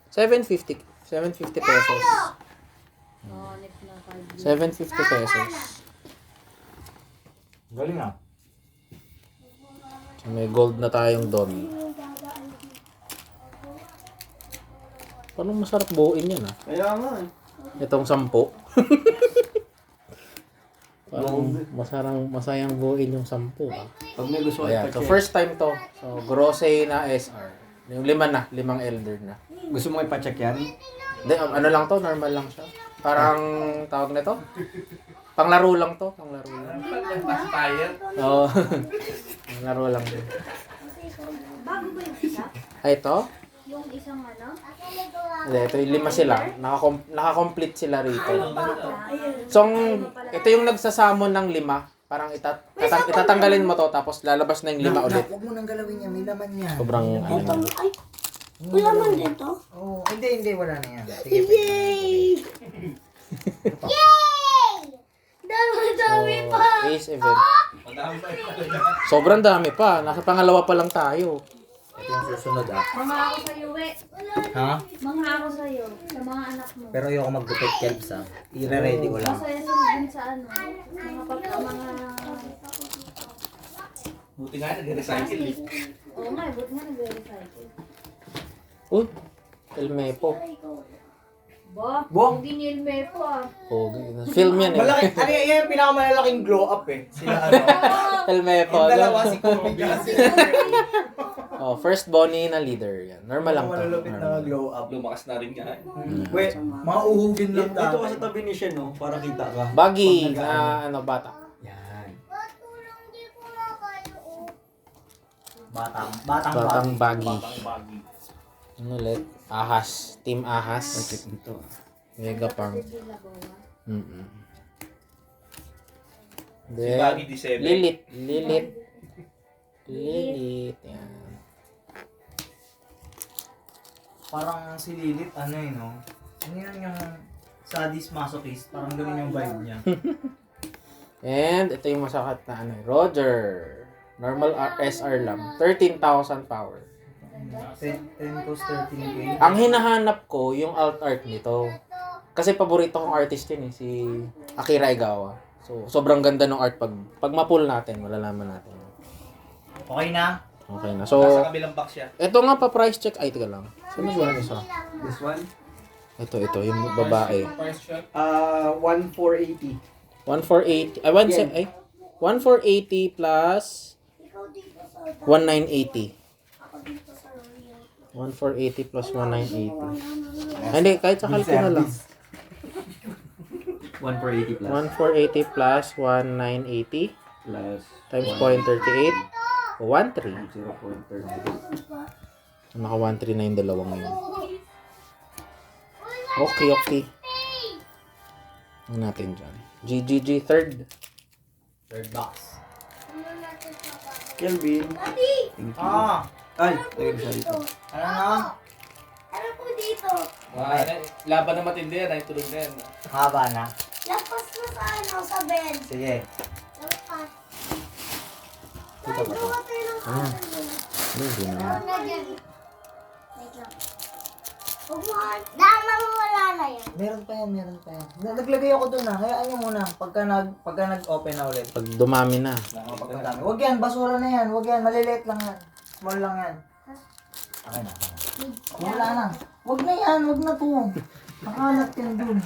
S1: 750. 750 pesos.
S6: Oh, next na card.
S1: 750 pesos.
S8: Galing ah.
S1: So, may gold na tayong don. Parang masarap buuin yan ah.
S2: Kaya nga eh.
S1: Itong 10. Parang masayang buuin yung 10 ah.
S2: Pag may gusto
S1: Ayan,
S2: ka
S1: so first time to. So, Grosey na SR. Yung 5 elder na.
S2: Gusto mo ipacheck yan?
S1: Hindi, ano lang to, normal lang siya. Parang, tawag na to? Panglaro lang to, panglaro lang.
S3: Aspire.
S1: Oo. Panglaro lang din.
S6: Bago ba yung isa?
S1: Ay, ito?
S6: Yung isang ano?
S1: Hindi, ito yung 5 sila. Nakakomplete sila rito.
S6: Ayun.
S1: So, ito yung nagsasamon ng 5. Parang itatanggalin mo to, tapos lalabas na yung 5 ulit.
S8: Huwag mo nang galawin yan, may laman yan.
S1: Sobrang ano yan.
S4: Ay, wala man dito.
S8: Oo, hindi, wala na yan. Sige,
S4: Yay! Dami
S1: So,
S4: pa.
S1: Ace event. Sobrang dami pa. Nasa pangalawa pa lang tayo.
S8: ito yung susunod ah.
S6: Mga ako sa'yo, we.
S8: Ha?
S6: Mga ako sa'yo. Sa mga anak mo.
S8: Pero ayoko mag-gupit kelps ah. I-ready ko lang.
S6: Masaya sila din sa ano. Mga
S3: Buti nga, nag-recycle eh.
S6: Oo nga, buti nga nag-recycle.
S1: Uy, Elmepo.
S6: Ba?
S8: Bo?
S6: Hindi nilme po ah.
S1: Pogi. Film yan eh.
S3: Malaki, ano yan yung pinakamalalaking glow up eh. Sila ano.
S1: Elmepo.
S3: Yung dalawa si Kobe kasi.
S1: Oh, first Bonnie na leader. Yan. Normal lang to.
S8: Malulupit na
S1: Normal.
S8: glow up.
S3: Lumakas na rin nga.
S8: Wait, mga uhugin lang
S2: Dito ka sa tabi ni Shen, no? Para kita ka.
S1: Baggy
S2: Pag
S1: na ano bata.
S8: Yan.
S7: Matulong di ko na kayo.
S8: Batang
S1: Batang baggy.
S3: Batang baggy.
S1: Ano ulit? Ahas. Team Ahas.
S8: ito.
S1: Mega pang.
S3: Si
S1: Then,
S3: Baggy D7.
S1: Lilith. Yan.
S8: Parang si Lilith, ano eh, no? Ano yun yung sadist masochist? Parang ganun yung vibe niya.
S1: And ito yung masakat na ano. Roger. Normal SR lang. 13,000 power.
S8: 10 cost 13k.
S1: Ang hinahanap ko, yung alt art nito. Kasi paborito kong artist yun eh, si Akira Egawa. So, sobrang ganda ng art pag ma-pull natin, malalaman natin.
S8: Okay na?
S1: Okay na.
S3: Nasa
S1: So,
S3: kabilang box siya.
S1: ito nga pa price check. Ay, teka lang. Sino ba isa?
S2: This one?
S1: Ito, yung babae.
S2: 1,480.
S1: 1,480. Ay, 1,480 plus 1,980. 1,480 plus 1,980. Hindi, kahit sa kalko na lang.
S2: 1,480 plus.
S1: 1,480 plus 1,980
S2: Plus
S1: times 0.38. 1,3.
S2: 0.30.
S1: Naka 1,3 na yung dalawa ngayon. Okay. Ano natin dyan? GGG third.
S8: Third box.
S2: Kelvin. Thank you.
S8: Ah!
S2: Ay, lagay mo siya dito.
S8: Ano na?
S4: Ano po dito?
S3: Laban na matindi yan. Ay, tulog na yan.
S8: Haba na.
S4: Lapas mo sa ano, sa bed.
S8: Sige.
S7: Lapas.
S8: Dito ba ito?
S1: Hindi na.
S7: Wait lang. Dama mo wala na yan.
S8: Meron pa yan. Naglagay ako dun ah. Hayaan nyo muna. Pagka nag-open na ulit.
S1: Pag dumami na.
S8: Pagkadami. Huwag yan, basura na yan. Huwag yan, maliliit lang yan. Small lang yan. Okay na. Wala na. Huwag na yan, huwag na to. Nakalat yan dun.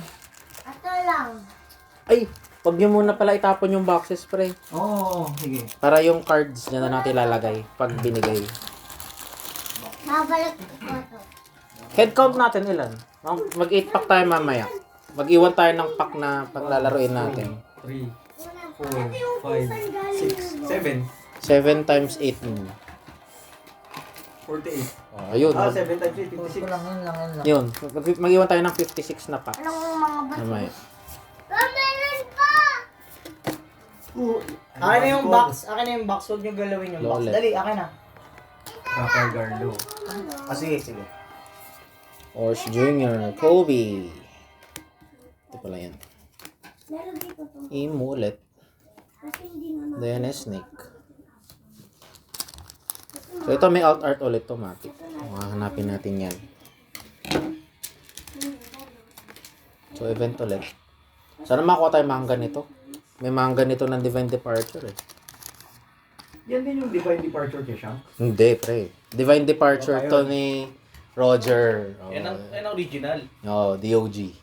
S7: Ito lang.
S1: Ay! Pag nyo muna pala itapon yung boxes, pre.
S8: Oo, sige.
S1: Para yung cards dyan na natin lalagay pag binigay.
S7: Babalik ko ito.
S1: Head count natin ilan? Mag 8 pack tayo mamaya. Mag-iwan tayo ng pack na paglalaroin natin.
S2: 3, 4, 5, 6, 7.
S1: 7 times 8 mo.
S2: 48.
S1: Oh, ayun.
S2: 7 times 8,
S8: Ito
S2: 56.
S8: lang, yun lang.
S1: Yun. Mag-iwan tayo ng 56 na packs.
S7: Anong mga bato?
S1: Mamaya.
S7: Meron pa!
S8: Akin na yung box. Huwag nyo galawin yung box.
S1: Lolet.
S8: Dali, akin na.
S2: Rafael Garlo.
S8: Ah, sige.
S1: Ors Jr. Kobe. Ito pala yan.
S4: Meron dito to.
S1: Imo ulit.
S4: Kasi hindi naman.
S1: Then Snake. So ito may alt art ulit to, Matic. Hanapin natin yan. So event ulit. Sana makuha tayo manga nito. May manga nito ng Divine Departure eh.
S2: Yan din yung Divine Departure kay Shank.
S1: Hindi, pre. Divine Departure to ni Roger. Oh,
S3: Yan ang original.
S1: oh, DOG.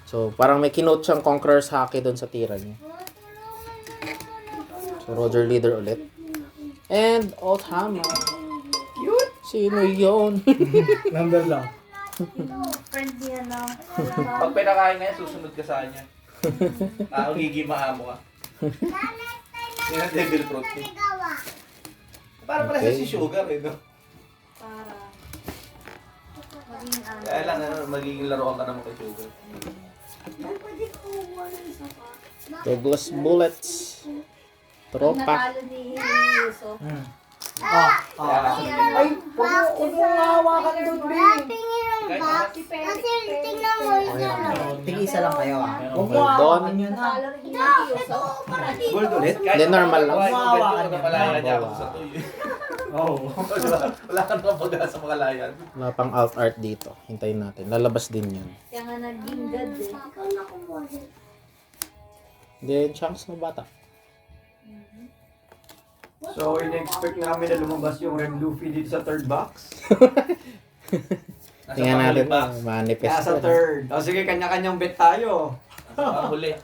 S1: So, parang may kinote siyang Conqueror's Haki doon sa tira niya. So, Roger leader ulit. And Althama. Cute! Sino yun?
S2: Number lang.
S6: Friend niya na.
S3: Pag pinakain nga yan, susunod ka sa kanya. Gigimaan mo ka. Yan ang devil fruit.
S7: Gawa.
S3: Para pala
S1: Okay.
S3: si Sugar eh, no?
S6: Para. Yung ano.
S3: Kaya lang, magiging laruan ka naman kay Sugar.
S4: Ay, pwede ko kumuha ng isa pa.
S1: Douglas Bullets. Tropa.
S6: Natalo ni Yusuf.
S8: Ay, huwag mo nga hawakan doon, B.
S7: Tingin ang box. Kasi tingnan mo isa lang.
S8: Tig-isa lang kayo, ah. Huwag mo
S1: Doon.
S8: hawakan yun, ha.
S6: Natalo rin ni Yusuf.
S3: Gold ulit?
S1: Hindi, normal lang.
S3: Kahit
S8: Mawawa
S3: medyo
S8: ka
S3: napalaya
S1: na.
S3: niya ako sa tuyo.
S2: Oo.
S3: Wala ka naman pag-asa makalayan.
S1: Wala pang alt art dito. Hintayin natin. Lalabas din yan.
S6: Kaya nga naging god eh.
S4: Ikaw na kumuha din.
S1: Then, chunks na bata.
S2: So, in-expect namin na lumabas yung Red Luffy dito sa third box.
S3: Nasa
S1: Tingnan natin.
S3: box.
S1: Manifest.
S2: Kaya sa third. O sige, kanya-kanyang bet tayo.
S3: Nasa huli.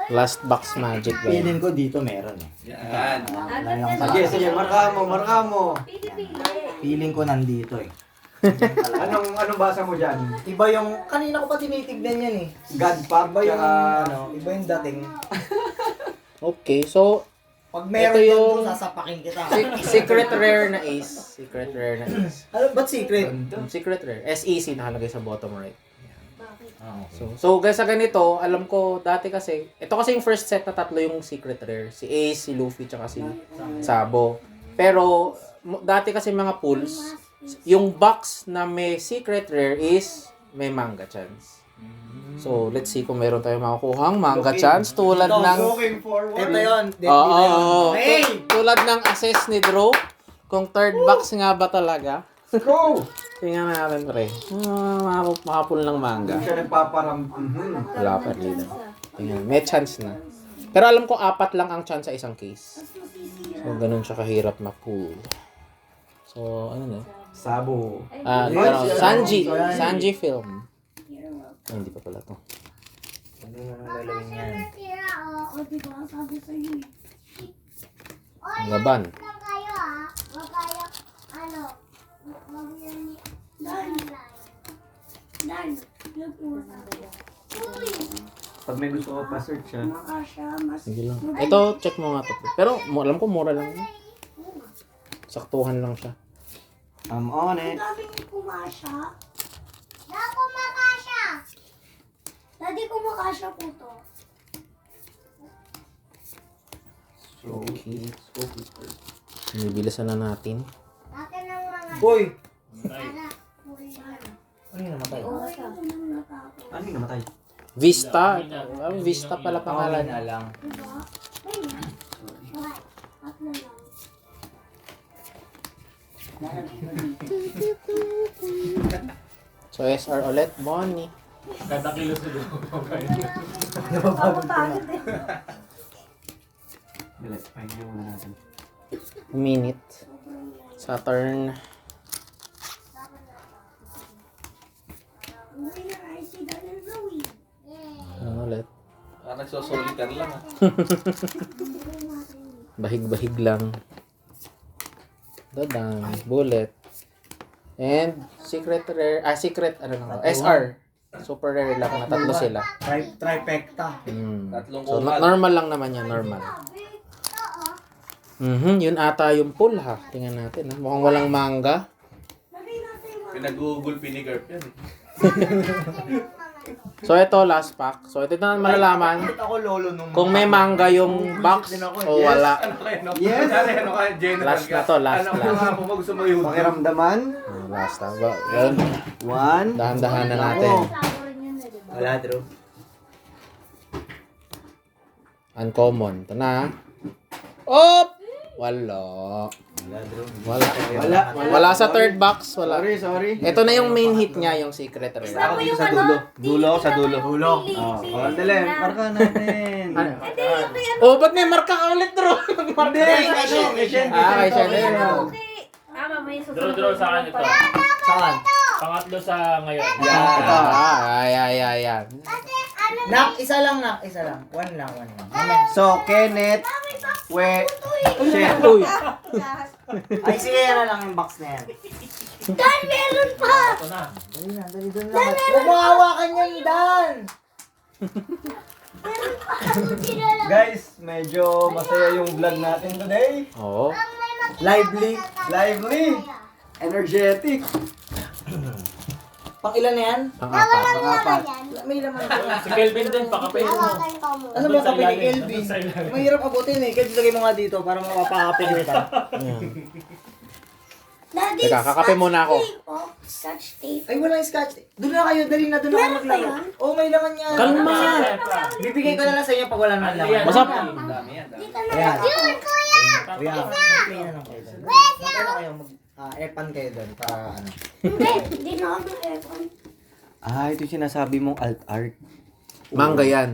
S1: Last box magic.
S8: Feeling ko dito meron, eh.
S3: Yan.
S8: Wala lang
S2: Sige,
S8: pala.
S2: sige, marka mo.
S6: Pili-pili.
S8: Feeling ko nandito, eh.
S2: Anong basa mo dyan?
S8: Iba yung, kanina ko pa tinitignan yan, eh.
S2: God Pack,
S8: Iba yung,
S2: tsaka...
S8: iba yung dating.
S1: Okay, so,
S8: Pag meron
S1: Ito
S8: yan
S1: yung-
S8: doon, sasapakin kita.
S1: secret rare na ace. Secret rare na ace.
S8: Ano, ba't secret?
S1: Secret rare. SEC nakalagay sa bottom right.
S8: Ah, okay.
S1: So guys, sa ganito, alam ko dati kasi, ito kasi yung first set na tatlo yung secret rare. Si Ace, si Luffy, tsaka si Sabo. Pero, dati kasi mga pulls, yung box na may secret rare is may manga chance. So, let's see kung meron tayong makukuhang manga chance tulad ng...
S2: Looking forward.
S8: Ito yun.
S1: Oo.
S8: Hey!
S1: Tulad ng assess ni Drew. Kung third box nga ba talaga.
S2: Go!
S1: Tingnan natin, pre. Makapul ng manga.
S2: Hindi siya nagpaparam.
S1: Wala pa rin. Tingnan. May chance na. Pero alam ko, 4 lang ang chance sa isang case. So, ganun siya kahirap ma-pull. So, ano na?
S2: Sabo.
S1: Sanji. Sanji film. Ay, hindi pa pala to.
S8: Ano mo nang lalawin yan?
S7: Tira, oh.
S4: O, diba? Sabi sa'yo eh.
S1: Ang laban.
S7: Lang kayo, ah. Huwag kayo, ano, huwag yan ni...
S4: Dan, nagpunta ko. Uy,
S2: Pag may gusto ko pa-search siya.
S4: makasya, mas...
S1: Sige lang. Ito, check mo nga to. Pero, alam ko, mura lang. Saktuhan lang siya.
S2: I'm on
S4: Ang
S2: it.
S4: daming kumasya.
S7: Dako makasya.
S4: Dadi kumakasya po to.
S2: Okay.
S1: Binibilisan na natin.
S7: Akin ang mga...
S8: Hoy!
S7: Para, huli na.
S8: Ano yung namatay?
S6: Oo siya.
S4: Ako nang natakot.
S2: Ano yung namatay?
S1: Vista. Vista pala pangalan.
S8: na lang.
S4: Diba? Ayun. At na lang.
S1: So, SR ulit. Bonnie.
S6: Pagod eh.
S2: Bilis, pahinga muna natin.
S1: Minute. Saturn.
S4: Uwi na ay si Daniel Louie.
S1: Ano ulit?
S3: Nagsosoliter lang.
S1: Bahig-bahig lang. Dadang. Bullet. And secret rare. Secret ano lang to? SR. Super rare lang na tatlo sila.
S8: Trifecta.
S3: Tatlong
S1: So,
S3: umal.
S1: normal lang naman yan. Normal. Yun ata yung pull ha. Tingnan natin ha. Mukhang walang manga.
S3: Pinag-google pinigarp yan.
S1: So, ito last pack. So, ito na malalaman
S8: Bakit ako lolo nung...
S1: kung may manga yung box o wala.
S3: Ano kayo, no?
S2: Yes!
S3: Ano kayo, general
S1: Last
S3: ka?
S1: na to, last,
S3: Ano
S1: last.
S3: nga po, gusto mo yung
S2: Pakiramdaman.
S1: Last na ba? Yun.
S2: 1.
S1: Dahan-dahan na natin.
S6: Sabo rin yun eh, diba?
S8: Wala, Drew.
S1: Uncommon. Ito na. Op! Wala.
S8: Wala, Drew.
S1: Wala. Wala sa third box. Wala.
S2: Sorry.
S1: Ito na yung main hit niya, yung secret rare.
S3: Ako dito sa dulo. Dulo ako sa dulo.
S2: Dulo. Oh, dali. Marka natin.
S1: Oh, ba't may marka ka ulit, Drew? Marka
S2: Hindi,
S1: na.
S2: kay Shen.
S1: Kay Chanel.
S6: Okay. Mamaya
S9: Draw sa akin ito.
S8: Saan?
S9: Pangatlo sa ngayon.
S1: Ayan.
S8: Nak, isa lang, nak. Isa lang. One lang.
S2: So, Kenneth, Shen.
S1: Uy.
S8: Ay, sige, yan na lang yung box na yan.
S4: Dan, meron pa!
S9: Ito na.
S8: Dali doon lang. Huwag mo hawakan yan, Dan!
S2: Guys, medyo masaya yung vlog natin today.
S1: Oo.
S8: Lively.
S2: Lively. Energetic.
S8: Pang ilan na yan?
S1: Pang-apat.
S2: Pang-apat.
S8: May laman ko.
S9: Si Kelvin din, pakapain mo.
S7: Hawakan ko mo.
S8: Ano ba kape ni Kelvin? Mahirap abutin eh. Kelvin, lagay mo nga dito para mapapakape kita.
S1: Ayan.
S7: Daddy,
S1: Teka, kakape muna ako.
S7: tape, oh. Scotch tape.
S8: Ay, walang scotch. Doon na kayo, dali na. Doon na kayo
S7: Meron ba
S8: maglaro.
S7: yan?
S8: Oo, may laman yan.
S1: Kalma!
S8: Bibigay ko na lang sa inyo pag wala naman laman.
S9: Ayan.
S1: Basta,
S3: Ang dami yan. dami.
S7: Dito na
S8: Ayan.
S7: lang.
S8: Kuya, mag-play na lang kayo doon. Mag-play na kayo. Epan kayo doon para ano.
S7: Hindi, hindi na ako mag-aircon.
S2: Ito yung sinasabi mong alt art.
S1: mangga yan.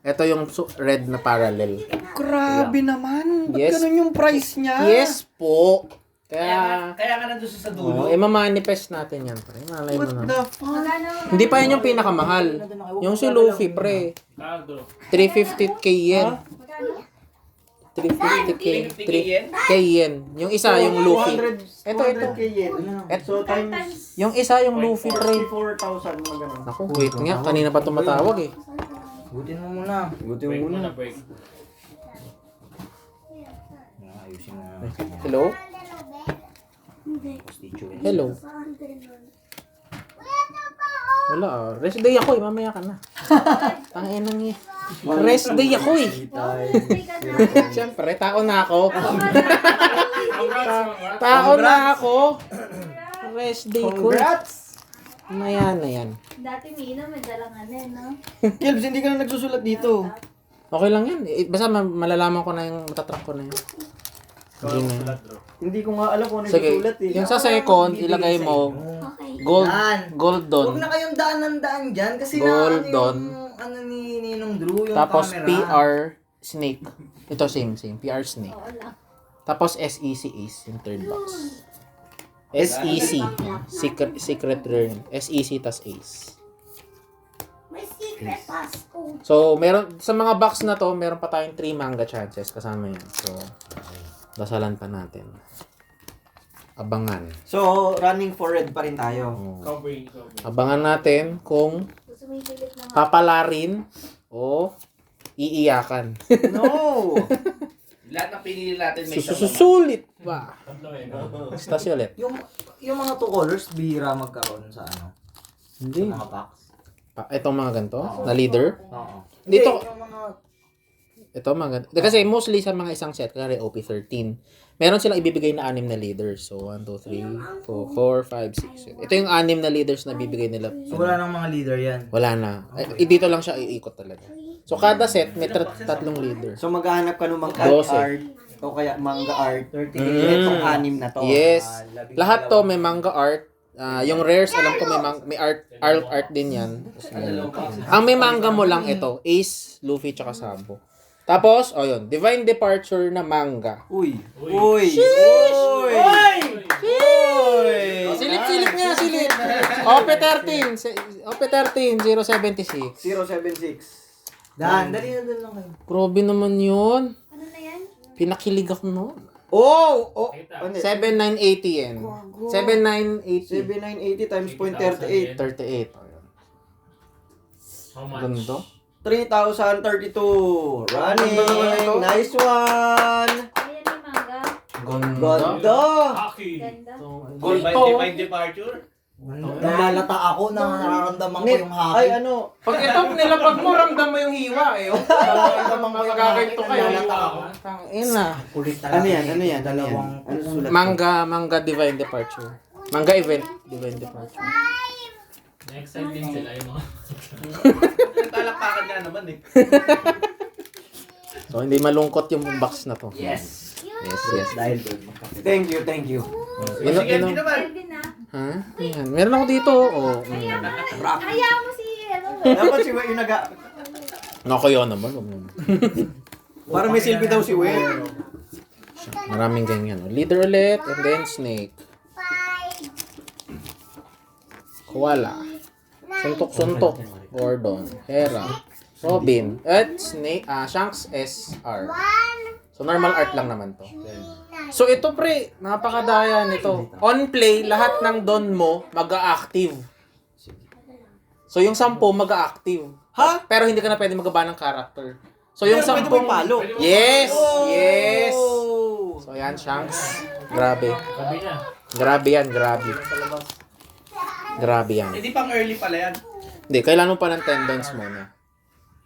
S1: Ito yung red na parallel.
S2: Grabe naman. Ba't
S1: Yes.
S2: ganun yung price niya?
S1: Yes po! Kaya,
S3: Kaya nga nandun sa dulo.
S1: mamanifest natin yan, pre. Malay mo
S2: What
S1: na.
S2: the fuck?
S6: Magkano?
S1: Hindi pa yun yung pinakamahal. Yung si Luffy, pre.
S9: Kaldo.
S1: 350k yen.
S6: Magkano?
S1: 350k.
S3: 350k yen?
S1: K yen. Yung isa, yung Luffy.
S2: 200,
S1: Ito.
S2: 200k yen. So times
S1: Yung isa, yung Luffy, pre.
S2: 64,000 mga ganun.
S1: Naku, wait nga. Kanina pa tumatawag eh.
S8: Butin mo muna.
S2: Buti
S9: Break
S2: mo
S9: muna,
S2: muna.
S9: break.
S8: Ayusin mo na.
S1: Hello?
S7: Hindi.
S8: Constituent.
S1: Hello?
S7: Saan ganun?
S1: Wala ah. Rest day ako eh. Mamaya ka na. Tangin na niya. Rest day ako eh. Siyempre, tao na ako. Tao na ako. Rest day ko.
S2: Congrats!
S1: Maya na yan.
S6: Dati Mina, may dalang ano eh, no?
S2: Kilbs, hindi ka na nagsusulat dito.
S1: Okay lang yan. Basta malalaman ko na yung matatrack ko na yun. Hindi na yan.
S2: Hindi ko nga alam kung ano yung
S1: Sige,
S2: sulat eh.
S1: yung sa second, ilagay mo
S7: Okay.
S1: gold
S8: Huwag
S1: don.
S8: na kayong daan ng daan dyan kasi
S1: Gold
S8: na
S1: don.
S8: ano ni Ninong Drew yung
S1: Tapos
S8: camera.
S1: PR snake. Ito same. PR snake.
S6: Oo lang.
S1: Tapos SEC ace yung third box. SEC. Secret rare. SEC tas ace.
S7: May secret passcode.
S1: So, meron sa mga box na to, meron pa tayong 3 manga chances kasama yan. So, dasalan pa natin. Abangan.
S2: So, running for red pa rin tayo.
S1: Oh.
S9: Covering.
S1: Abangan natin kung
S6: Sumipilit na nga.
S1: papalarin o iiyakan.
S2: No!
S3: Lahat ng pinili natin may isang
S1: Susulit ba?
S9: Tatlo eh, no?
S1: Basta si ulit.
S8: Yung mga two colors, bihira magkaroon sa ano,
S1: Hindi.
S8: mga packs.
S1: Itong mga ganito, na leader.
S8: Oo.
S1: Dito-
S8: yung mga
S1: Ito mga ganito. Kasi mostly sa mga isang set, kaya OP13, meron silang ibibigay na 6 na leaders. So, 1, 2, 3, 4, 5, 6. Ito yung 6 na leaders na bibigay nila.
S8: so, wala nang mga leader yan.
S1: Wala na. Dito lang siya iikot talaga. So, kada set, may tatlong leader.
S2: So, maghahanap ka ng mga
S1: Dose.
S2: art o kaya manga art.
S8: 30
S2: Itong anim na to.
S1: Yes.
S8: labing
S1: Lahat to
S8: dalawa.
S1: may manga art. Yung rares, alam ko may art din yan. Tapos ang may manga mo lang ito, Ace, Luffy, tsaka Sabo. Tapos, yun, Divine Departure na manga.
S2: Uy.
S9: Uy.
S2: Uy. Uy.
S1: Silip nga, silip. OP13, OP13, 076.
S2: 076.
S8: Dali na doon lang kayo.
S1: Grabe naman yun.
S6: Ano na yan?
S1: Pinakilig ako noon.
S2: Oh! Oh!
S9: Kita.
S2: Ano?
S1: 7,980 yen. 7,980.
S2: 7980 times 0.38.
S1: 38. Ayun.
S9: How much?
S1: Ganda.
S2: 3,032. Running. Nice one.
S6: Ayan yung manga.
S2: Ganda.
S9: Hockey.
S6: Ganda.
S3: Gold by
S1: Ito.
S3: divine departure.
S8: Nalalata ako na nararamdaman ko yung haki.
S2: Ay, ano?
S1: Pag ito, nilapag mo, ramdam mo yung hiwa eh. Nararamdaman mo yung gagawin kayo. Tangin na.
S8: Kulit
S2: Ano yan? Ano yan? Ano yan?
S8: Dalawang
S2: Ano sulat?
S1: Manga Divine Departure. Manga event, Divine Departure.
S9: Next time din sila yung mga...
S3: Talakpakan nga naman eh.
S1: So, hindi malungkot yung box na to.
S3: Yes.
S1: Yes.
S8: Dahil doon.
S2: Thank you, thank you.
S3: Sige, hindi naman.
S6: Kelvin na.
S1: Ha? Ayan. Meron ako dito.
S6: Hayaan mo si ano.
S2: Dapat si Wei yung naga...
S1: Nakayo naman. Huwag naman.
S2: Para may silbi daw si Wei.
S1: Maraming ganyan. Leader ulit, and then snake. Koala. Suntok-suntok. Gordon. Hera. Robin. At snake. Shanks SR. So, normal art lang naman to. So, ito pre, napakadaya nito. On play, lahat ng don mo mag-a-active. So, yung 10 mag-a-active.
S2: Ha?
S1: Pero hindi ka na pwede magaba ng character. So, yung
S2: Pero pwede
S1: 10...
S2: mo ipalo.
S1: Yes! Yes!
S2: Oh!
S1: So, yan, Shanks. Grabe.
S9: Sabi niya.
S1: Grabe yan, grabe. Grabe yan.
S3: Hindi pang early pala yan.
S1: Hindi, kailan mo pa ng tendons muna.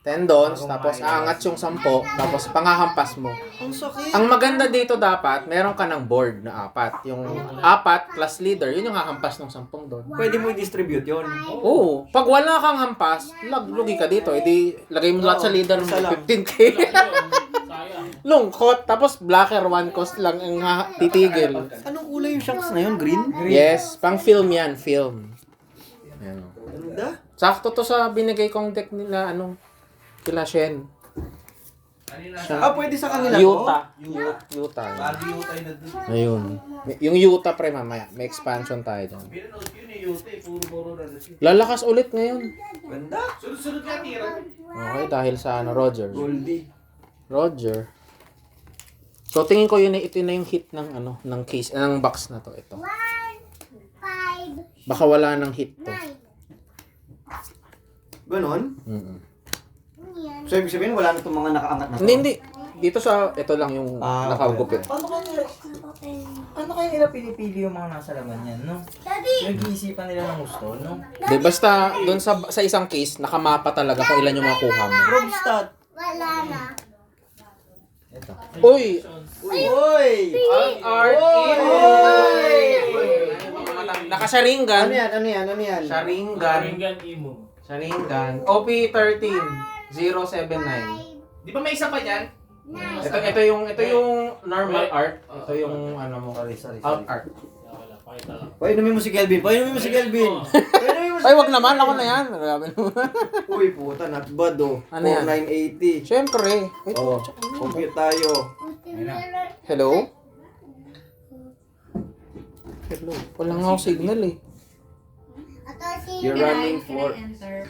S1: Tendons, tapos aangat yung 10, tapos pangahampas mo.
S8: Ang sakit.
S1: Ang maganda dito dapat, meron ka ng board na 4. Yung 4 plus leader, yun yung hahampas ng 10 doon.
S2: Pwede mo i-distribute yun.
S1: Oo. Pag wala kang hampas, lugi ka dito. Edi, lagay mo lahat sa leader mo,
S2: isa lang.
S1: 15k.
S9: Sayang.
S1: Lungkot. Tapos blacker 1 cost lang ang titigil.
S2: Anong kulay yung shanks na yun? Green?
S1: Yes, pang film yan, film. Ayan.
S2: Ganda.
S1: Sakto to sa binigay kong deck nila, kila Shen.
S2: Pwede sa kanila to?
S1: Utah. Utah.
S3: Bago tayo na doon.
S1: Ayun. Yung Utah pre mamaya, may expansion tayo doon.
S3: Pinanood yun eh, Yote. Puro na rin.
S1: Lalakas ulit ngayon.
S2: Ganda.
S3: Sunod-sunod nga tira.
S1: Okay, dahil sa Roger.
S2: Goldie.
S1: Roger. So tingin ko yun ito na yung hit ng ng case, ng box na to, ito.
S7: 1, 5,
S1: Baka wala nang hit to.
S7: 9.
S2: Ganon?
S1: Mm.
S7: Yan.
S2: So, ibig sabihin, wala na itong mga nakaangat na to?
S1: Hindi. Dito sa ito lang yung nakagupit.
S8: Paano kaya nila pinipili yung mga nasa laman yan, no?
S7: Daddy!
S8: Nag-iisipan nila ng gusto, no?
S1: Di basta doon sa isang case nakamapa talaga kung ilan yung makuha mo.
S2: Robstat.
S7: Wala na.
S8: Ito.
S1: Uy!
S2: Uy!
S1: Naka-sharingan.
S2: Ano yan?
S1: Sharingan.
S9: Ringan Imo.
S1: Sharingan. OP13 079.
S3: Di ba may isa pa dyan?
S1: Ito yung normal art. Ito yung mo.
S2: Sorry.
S1: Alt art.
S9: Wala, pakita lang.
S2: Painumin mo si Kelvin. Painumin mo si Kelvin.
S1: Ay, wag naman ako na yan. Grabe naman.
S2: Uy, puta, not bad oh.
S1: Ano yan?
S2: 4980.
S1: Syempre. Wait,
S2: Oh, compute tayo.
S1: hello? Hello. Wala nga ako signal eh.
S2: You're running for
S6: Enter.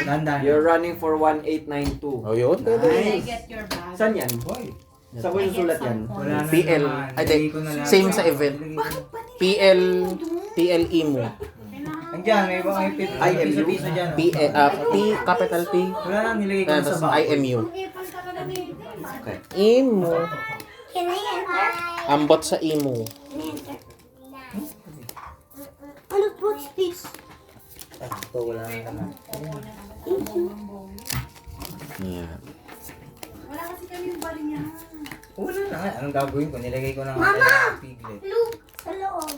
S8: Ganda.
S2: You're running for 1892.
S1: Oh, yun. Pwede.
S6: I get your bag.
S2: Saan yan? Saan mo yung sulat yan?
S8: Wala na
S1: PL.
S8: naman.
S1: Ay, di.
S8: Lagay ko na lang.
S1: Same sa event. PL Imo.
S8: Andiyan, may ibang piso dyan.
S1: P, capital P.
S8: Wala na, nilagay ko na sa
S1: Tapos
S8: bako.
S1: IMU.
S2: Okay.
S1: Imo.
S7: Can I enter?
S1: Ambot sa Imo.
S7: Ano po, please?
S8: Ito, wala na naman.
S1: Yeah.
S6: Wala kasi kami yung bali niya.
S8: Wala na nga. Anong gagawin ko? Nilagay ko na nga
S7: Mama!
S8: ng piglet.
S7: Look, sa loob.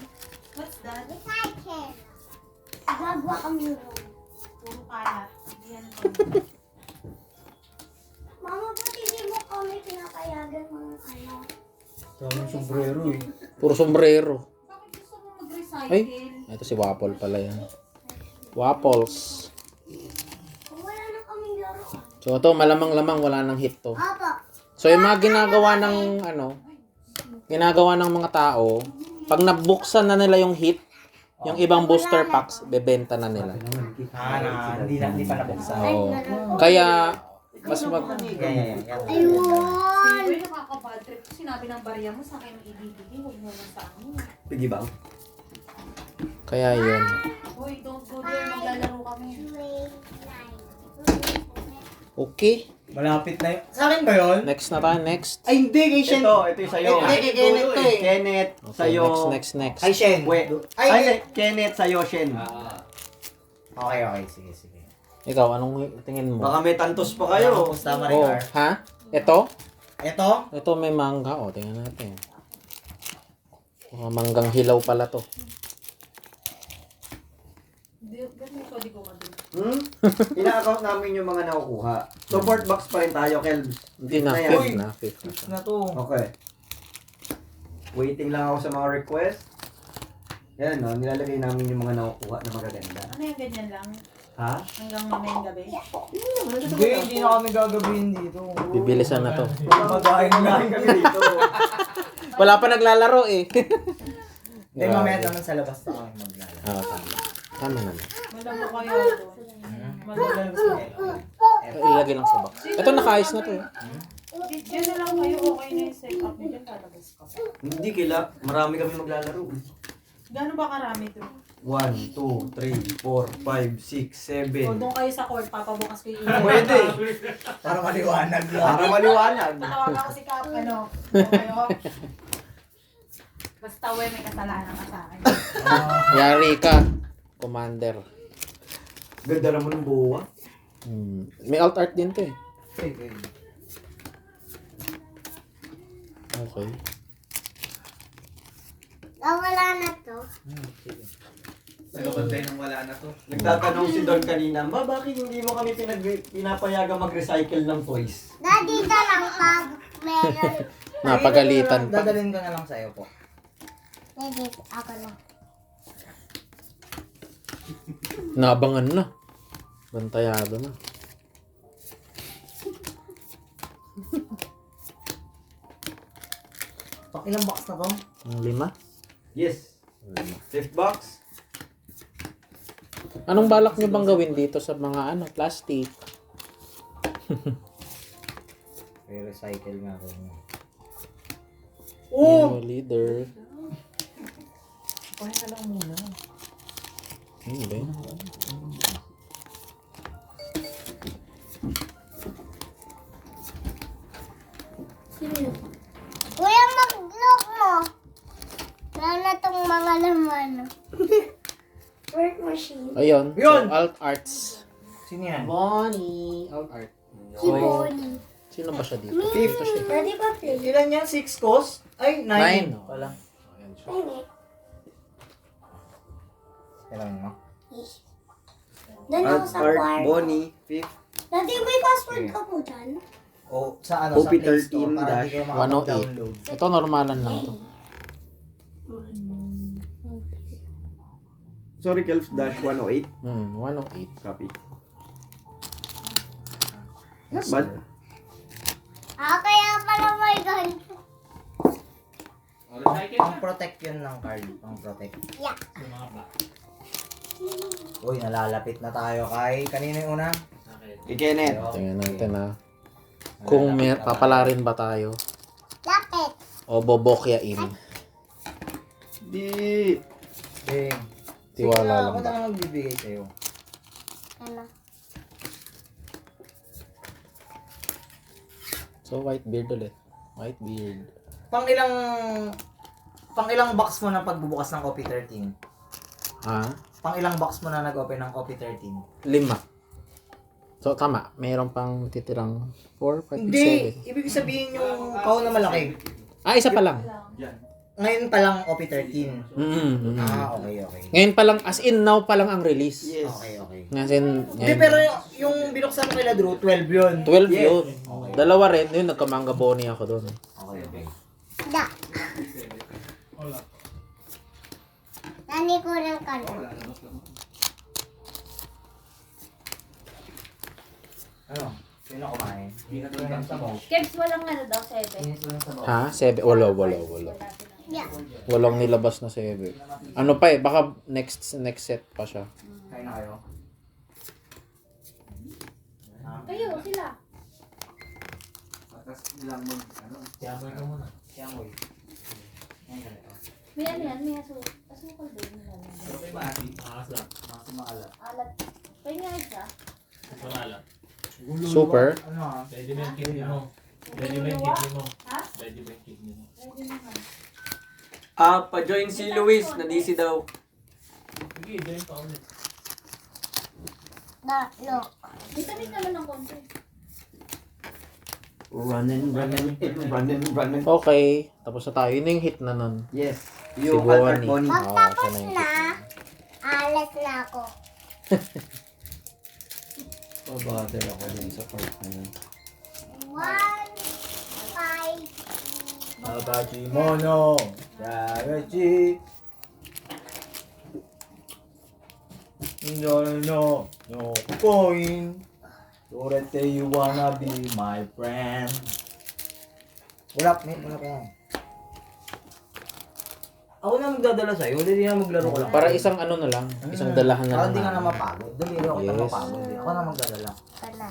S6: What's that?
S7: Recycle. Gagawa kami room.
S6: Puro kalat. Yan.
S7: Mama, ba't hindi mo kami pinapayagan mga ano?
S8: Ito ang sombrero eh.
S1: Puro sombrero.
S6: Bakit gusto mo mag-recycle?
S1: Ay. Ito si Waffle pala yan. Waffles.
S7: Kung wala na kaming laro.
S1: So ito, malamang-lamang wala nang hit to.
S7: Apa,
S1: So yung mga ginagawa ng mga tao, pag nabuksan na nila yung hit, yung ibang booster packs, bebenta na nila.
S8: Hindi pa nabuksan.
S1: Oo. Kaya, mas
S8: Yan.
S7: ayun.
S6: Uy, nakaka-bad trip. Sinabi ng barya mo sa akin yung ibibigay. Huwag mo lang sa akin.
S2: Piggy bank.
S1: Kaya yun.
S6: Uy, don't go there. Maglalaro kami.
S1: Okay.
S8: Malapit na yun. Sa akin ba yun?
S1: Next na tayo. Next.
S8: Ay, hindi. Kay Shen.
S2: Ito yung sa'yo.
S8: Hindi, kay Kenneth to eh.
S2: Kenneth,
S1: Okay,
S2: sa'yo.
S1: next.
S8: Ay, Shen.
S2: Ay, Kenneth, sa'yo, Shen.
S8: Okay. Sige.
S1: Ikaw, anong tingin mo?
S2: Baka may tantos pa kayo.
S8: Kamusta,
S1: Oh,
S8: Maricar?
S1: ha? Ito?
S8: Ito?
S1: Ito may mangga. O, tingnan natin. Manggang hilaw pala to.
S6: Ba't may kodigo ka dun?
S2: Ina-account namin yung mga nakukuha. Support box pa rin tayo, Kelbs.
S1: Hindi na,
S2: yan.
S1: fifth na.
S8: Fix na to.
S2: Okay. Waiting lang ako sa mga request. Yan, no? Nilalagay namin yung mga nakukuha na magaganda.
S6: Ano yung ganyan lang?
S2: Ha?
S6: Hanggang mamayang gabi?
S8: Hindi na kami gagabihin dito.
S1: Bibilisan na to.
S8: Magahin na.
S2: Kumain kami dito.
S1: Wala pa naglalaro eh.
S8: Hindi, mamaya naman sa labas na kami maglalaro.
S1: Ah, tama. Tama naman.
S6: Malamo kayo doon. Malamo.
S1: Ilagay lang sa box. Ito nakaayos na to eh.
S6: Diyan na lang kayo. Okay na yung set up niyo. Lalabas ka pa.
S2: Hindi kila. Marami kami maglalaro.
S6: Gano'n ba karami to?
S2: 1, 2, 3, 4, 5, 6, 7.
S6: O doon kayo sa court. Papabukas ko yung email.
S2: Pwede.
S8: Para maliwanag lang.
S2: Para maliwanag.
S6: Tatawagan ko si Kap. Ano? Kayo? Tawe, may kasalanan ka sa akin.
S1: Yari ka, Commander.
S2: Ganda naman ng buwa.
S1: May alt art din to eh.
S8: Okay.
S1: Okay.
S7: Nawala na to.
S3: Nagabantay nang wala na to.
S2: Nagtatanong si Don kanina, Ma, bakit hindi mo kami pinapayagan mag-recycle ng toys?
S7: Daddy, lang pag meron.
S1: Napagalitan pa.
S8: Dadalhin ko na lang sa'yo po.
S7: Daddy, ako na.
S1: Nabangan na. Bantayado na.
S8: Pang ilang box na to?
S1: Ang 5?
S2: Yes. Fifth box.
S1: Anong balak nyo bang gawin dito sa mga plastic?
S8: Re-recycle nga ako.
S1: Oh! Leader.
S8: Pahinga lang muna.
S1: Hindi.
S7: Kuya, mag-look mo. Wala na tong mga laman. Work machine.
S1: Ayun.
S8: Yun!
S1: So, alt arts.
S8: Sino yan?
S1: Bonnie. Alt art.
S7: Si Bonnie.
S1: Sino ba siya dito? Dito siya.
S7: Daddy, ba play?
S8: Ilan yan? 6 cost? Ay, 9.
S1: 9.
S8: Wala. Kailan mo?
S7: Doon ako sa bar.
S2: Bonnie, fifth.
S7: Daddy, may password ka po dyan?
S8: O, sa ano? Sa Play
S2: OP13
S8: Store. Para
S2: dash
S8: di kayo
S1: 108.
S8: makapag-download.
S1: Ito normalan lang to.
S2: Sorry, Kelps, dash 108.
S1: 108.
S2: Copy.
S8: Yes,
S2: But,
S8: sir.
S7: Kaya pala may ganito.
S3: O, recycle na.
S8: Pang protect yun ng card. Pang protect.
S7: Yeah.
S9: Yung mga black.
S8: Uy, nalalapit na tayo kay... Kanino yung una?
S9: Akin.
S2: kay Kenneth.
S1: Tingnan natin kung may papalarin ba tayo
S7: Lapit.
S1: o bobokyain.
S2: Di.
S8: Okay.
S1: Tiwala lang
S8: Ako
S1: ba?
S8: na lang magbibigay sa'yo.
S7: Ano?
S1: So, white beard ulit. White beard.
S8: Pang ilang box mo na pagbubukas ng OP13?
S1: Ha?
S8: Pang ilang box mo na nag-open ng OP13?
S1: 5. So, tama. Mayroon pang titirang 4, 5, 6,
S8: Hindi!
S1: 7.
S8: Ibig sabihin yung kahon na malaki.
S1: Isa pa lang.
S8: Ngayon pa lang OP13. Ah, okay.
S1: Ngayon pa lang, as in, now pa lang ang release.
S2: Yes.
S8: Okay.
S1: As in,
S8: Hindi,
S1: ngayon.
S8: pero yung binuksan mo kila Drew, 12 yun.
S1: 12
S2: Yes.
S1: yun. Dalawa rin. Yun, nagkamanga boni ako doon.
S8: Okay.
S7: Da.
S9: Wala.
S7: Nani ko ng kanon.
S8: Ano? Sino kumain? Sino yung sabaw?
S6: Kebs, walang daw, 7.
S8: Sino yung sabaw?
S1: Ha? 7? Wala.
S7: Yeah.
S1: Walang nilabas na 7. Ano pa baka next set pa siya.
S8: Kain na kayo?
S6: Kayo, sila.
S8: Tiyamoy ka muna. Tiyamoy.
S6: May yan, may aso. Asukal din.
S3: Okay ba, Ati?
S9: Akas lang.
S8: Mas maalat.
S6: Alat. Kaya nga isa.
S9: Wala lang.
S1: Super.
S8: Ano ha?
S9: Pwede mo yung kidney mo. Pwede mo yung kidney mo.
S6: Ha?
S9: Pwede mo yung kidney mo.
S6: Pwede naman.
S2: Pa-join si Luis. Na-DC daw.
S9: Sige, join pa ulit.
S7: Da. Lo.
S6: Vitamin naman ng konti.
S2: Running.
S1: Okay. Tapos na tayo. Yun yung hit na nun.
S2: Yes.
S1: Si
S2: Yung Albert
S1: Bonnie.
S2: Bonnie.
S7: Pagtapos
S1: siya yung hit.
S7: na, alas na ako.
S2: Pabother ako din sa part na yun.
S7: 1, 5.
S8: Agachi mono. Agachi. No coin. Surete you wanna be my friend. Wala yan. Ako na magdadala sa'yo, hindi na maglaro ko lang.
S1: Para isang ano na lang. Isang dalahan na
S8: Para
S1: lang.
S8: hindi ka na
S1: namin.
S8: mapagod. Dali ako na
S1: Yes.
S8: mapagod. Ako na magdadala.
S7: Kana.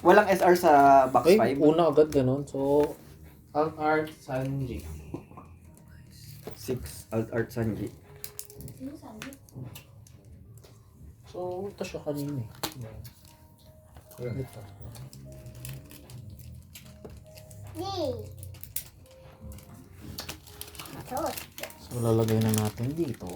S2: Walang SR sa box
S1: Okay,
S2: 5.
S1: una agad ganun. So, Alt Art Sanji.
S2: 6 Alt Art Sanji.
S6: Sino sabi?
S1: So, ito siya kanina eh. Ito.
S7: Di.
S1: So, lalagay na natin dito.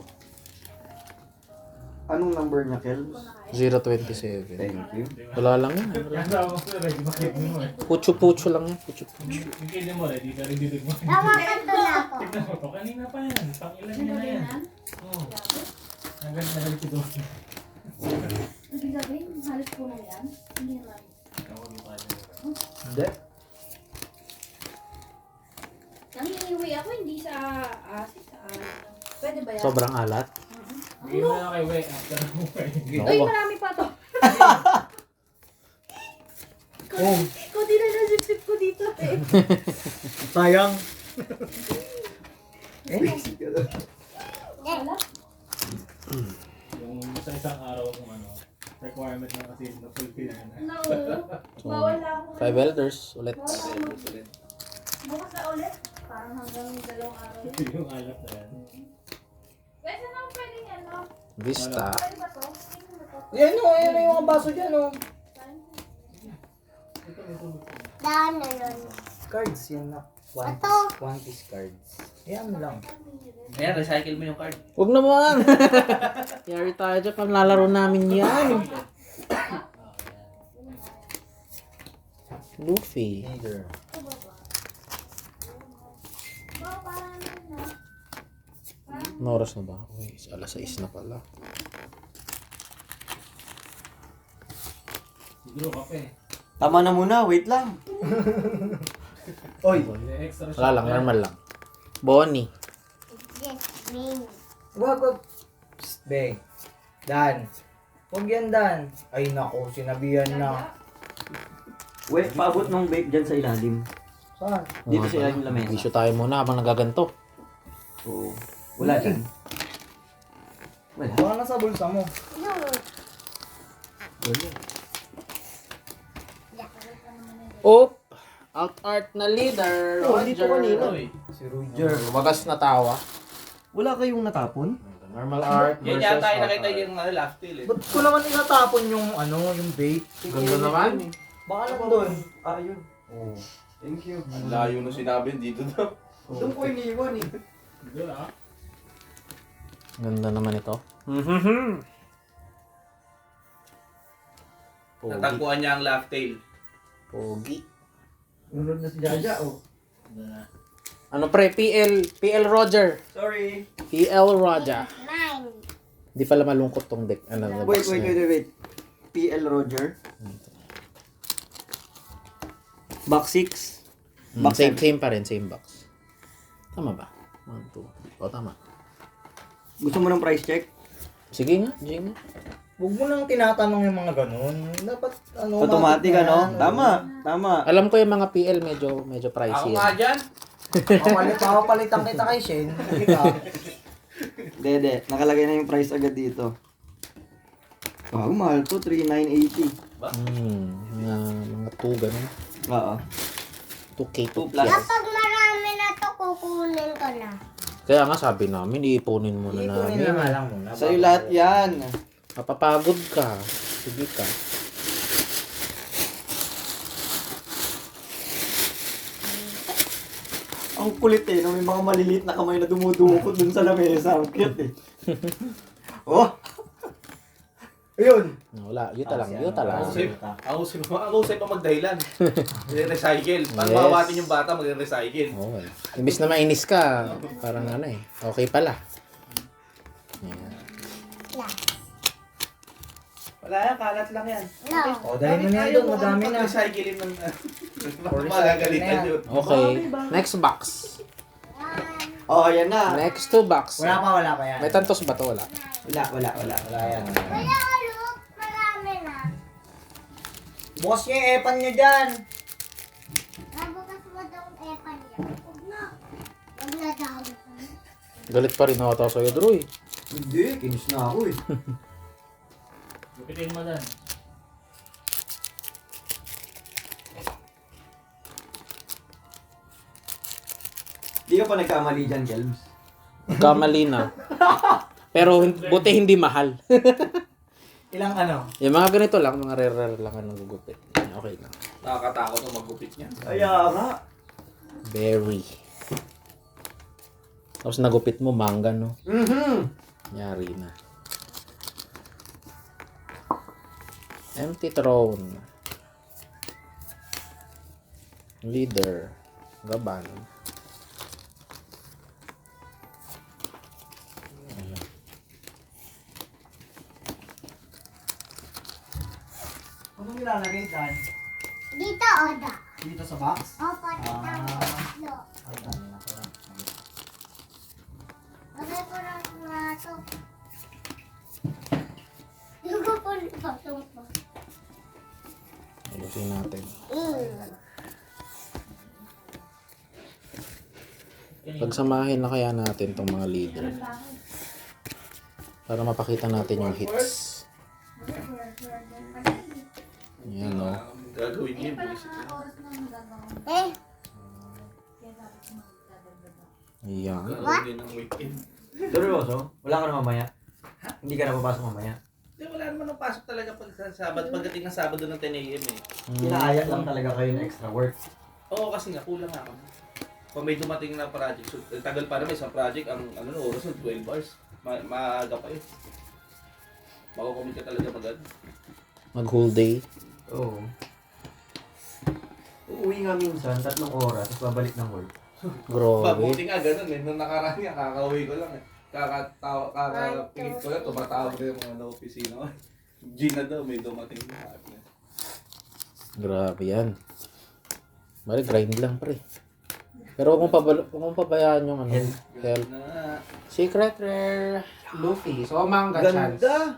S2: Anong number niya, Kelbs?
S1: 027.
S2: Thank you.
S1: Wala lang yan.
S9: Kaya ako sir, ready ba kidney mo eh.
S1: Pucho-pucho lang yan. Pucho-pucho.
S9: Yung kidney mo, ready ka rin dito mo.
S7: Tawakan to na ako.
S9: Tignan mo to, kanina pa yan. Pang ilan niya na yan. Oo. Hanggang nagalit ito.
S6: Ibig sabihin, halos puno yan. Hindi naman.
S8: Hindi.
S6: Nangingiwi ako, hindi sa asin. Pwede ba yan?
S1: Sobrang alat.
S9: Bigyan mo na kay Wei after mo eh.
S6: Uy, marami pa to. Kunti na nasip-sip ko dito eh.
S8: Sayang.
S6: Wala.
S9: Yung sa isang araw kung ano, requirement na kasi na fulfill na.
S6: No. Bawal lang ako.
S1: 5 elders ulit.
S6: Bukas na ulit. Parang hanggang 2 araw.
S9: Yung alat na yan.
S6: Pwede na pwede yan, no?
S1: Vista.
S6: Pwede ba to? Tingnan mo to.
S8: Yan o, yan yung mga baso dyan o.
S7: Daan na nun.
S8: Cards yan na. One
S7: Ito.
S8: piece, one piece cards. Yan lang.
S3: Ayan, recycle mo yung card.
S1: Huwag naman! Yari tayo dyan. Pamlalaro namin yan. Luffy.
S8: Neither.
S1: Ano oras na ba? Uy, alas 6 na pala.
S9: Siguro kape.
S2: Tama na muna, wait lang.
S8: Oy,
S9: May extra
S1: Wala lang, normal lang. Bonnie.
S7: Yes, me.
S8: wag. Psst, be. Dan. Huwag yan, Dan. Ay nako, sinabihan na.
S2: Wait, paabot ng vape dyan sa ilalim.
S8: Saan?
S2: Dito sa ilalim lamesa.
S1: Issue tayo muna habang nagaganto.
S2: Oo. Wala dyan. Wala.
S8: Baka nasa bulsa mo.
S7: Yun.
S2: Wala.
S1: Oop! Out art na leader.
S2: Oh, dito kanina.
S8: Si Roger.
S1: Wagas na tawa.
S2: Wala kayong natapon?
S1: Normal art
S3: Yan
S1: versus
S3: yata yung
S1: out
S3: nakita
S1: art.
S3: yung last tail eh.
S8: Ba't ko naman inatapon yung yung bait?
S1: Ganda naman.
S8: Baka nandun.
S2: Ah, yun.
S8: Oo.
S2: Thank you.
S3: Ang layo na sinabi dito daw.
S2: Doon ko iniwan eh.
S9: Siguro ah.
S1: Ganda naman ito. Pogi.
S3: Natagpuan niya ang last tail.
S1: Pogi.
S8: Nunod na si Jaja, oh.
S9: Ganda na.
S1: Ano pre? PL Roger.
S2: Sorry.
S1: PL Roger.
S7: Mine.
S1: Di pala malungkot tong deck. Ano na
S2: Wait,
S1: box na yun.
S2: wait. PL Roger. Box 6. Box
S1: Same pa rin, same box. Tama ba? 1, 2, 3. O, tama.
S2: Gusto mo ng price check?
S1: Sige nga, sige nga.
S8: Huwag mo nang tinatanong yung mga ganun. Dapat,
S2: Automatic
S8: na
S2: ano?
S8: yan.
S2: Tama.
S1: Alam ko yung mga PL medyo
S3: Ako
S1: pricey.
S3: nga
S1: yan.
S3: dyan.
S8: Papalitan kita kay Shane. Kita.
S2: Dede, nakalagay na yung price agad dito. Wow, mahal to. 3,980.
S1: Mga 2 ganun.
S2: Oo.
S1: 2K,
S2: 2
S1: 2
S2: plus.
S7: Kapag marami na to, kukunin ko na.
S1: Kaya nga sabi namin, iipunin muna
S8: Ipunin
S1: namin.
S8: na nga lang muna.
S2: Sa'yo lahat yan.
S1: Mapapagod ka. Sige ka.
S2: Ang kulit eh, no? May mga maliliit na kamay na dumudukot dun sa lamesa. Ang cute eh. Oh!
S8: Ayun.
S1: Wala, yuta lang, yuta lang.
S3: Ako sa'yo pa magdahilan. Recycle. Para
S1: Yes.
S3: mawawatin yung bata, magre-recycle.
S1: Okay. Imbis na mainis ka, parang ano eh. Okay pala. Ayan.
S3: Wala yan, kalat lang yan.
S7: No.
S8: O, dahil mo na yan doon. Madami na.
S3: Recycle ng magagalitan
S8: na yan.
S3: yun.
S1: Okay, next box.
S2: Oh, ayan na.
S1: Next 2 box.
S8: Wala pa yan.
S1: May tantos ba to? Wala.
S8: Wala yan.
S7: Wala, look. Marami na.
S8: Bukas niyo yung epan niyo dyan.
S7: Nabukas mo daw ang epan niya. Huwag na. Huwag na daw.
S1: Galit pa rin ako ata sa'yo, Drew eh.
S2: Hindi, kinis na ako eh.
S9: Gupitin mo dan.
S2: Di ka pa nagkamali dyan, Kelms.
S1: Kamali na. Pero buti hindi mahal.
S8: Ilang ano?
S1: Yung mga ganito lang, mga rare lang ang gugupit. Okay lang.
S3: Nakakatakot ang maggupit niya.
S2: Kaya nga.
S1: Very. Tapos nagupit mo, manga, no?
S2: Mhm.
S1: Yari na. Empty throne. Leader. Gaban.
S8: Anong nilalagay dyan?
S7: Dito, Oda.
S8: Dito sa box?
S7: O, pati ng tatlo.
S8: Ay, dami na pala.
S7: Lagay ko lang nga ito. Lugo po ng pasong po.
S1: Ayusin natin. Pagsamahin na kaya natin tong mga leader. Para mapakita natin yung hits. Yan, no?
S3: Gagawin niya yung buwisit.
S7: Eh,
S1: Yan.
S3: Gagawin niya ng weekend.
S2: Seryoso? Wala ka na mamaya? Hindi ka na papasok mamaya?
S3: Hindi, wala naman ang pasok talaga pag sa Sabado. Pagdating ng Sabado ng 10 a.m. eh.
S2: Kinaaya lang talaga kayo ng extra work.
S3: Oo, kasi nga, kulang nga kami. Kung may dumating na project, so, tagal pa naman isang project, ang oras nun, 12 hours. Maaga pa yun. Makukomit ka talaga mag-ano.
S1: Mag-whole day.
S2: Oo. Uuwi nga minsan, 3 oras, tapos babalik ng work.
S3: Mabuti
S1: Grabe.
S3: nga, ganun eh. Nung nakaraan nga, kakauwi ko lang eh. Kakapingit ko lang, tumatawag ko yung mga opisina. G na daw, may dumating na sabi niya.
S1: Grabe yan. Bali, grind lang, pre. Pero huwag mong pabayaan yung ano, health.
S3: Na,
S1: Secret Rare Luffy. So, manga chance.
S2: Ganda!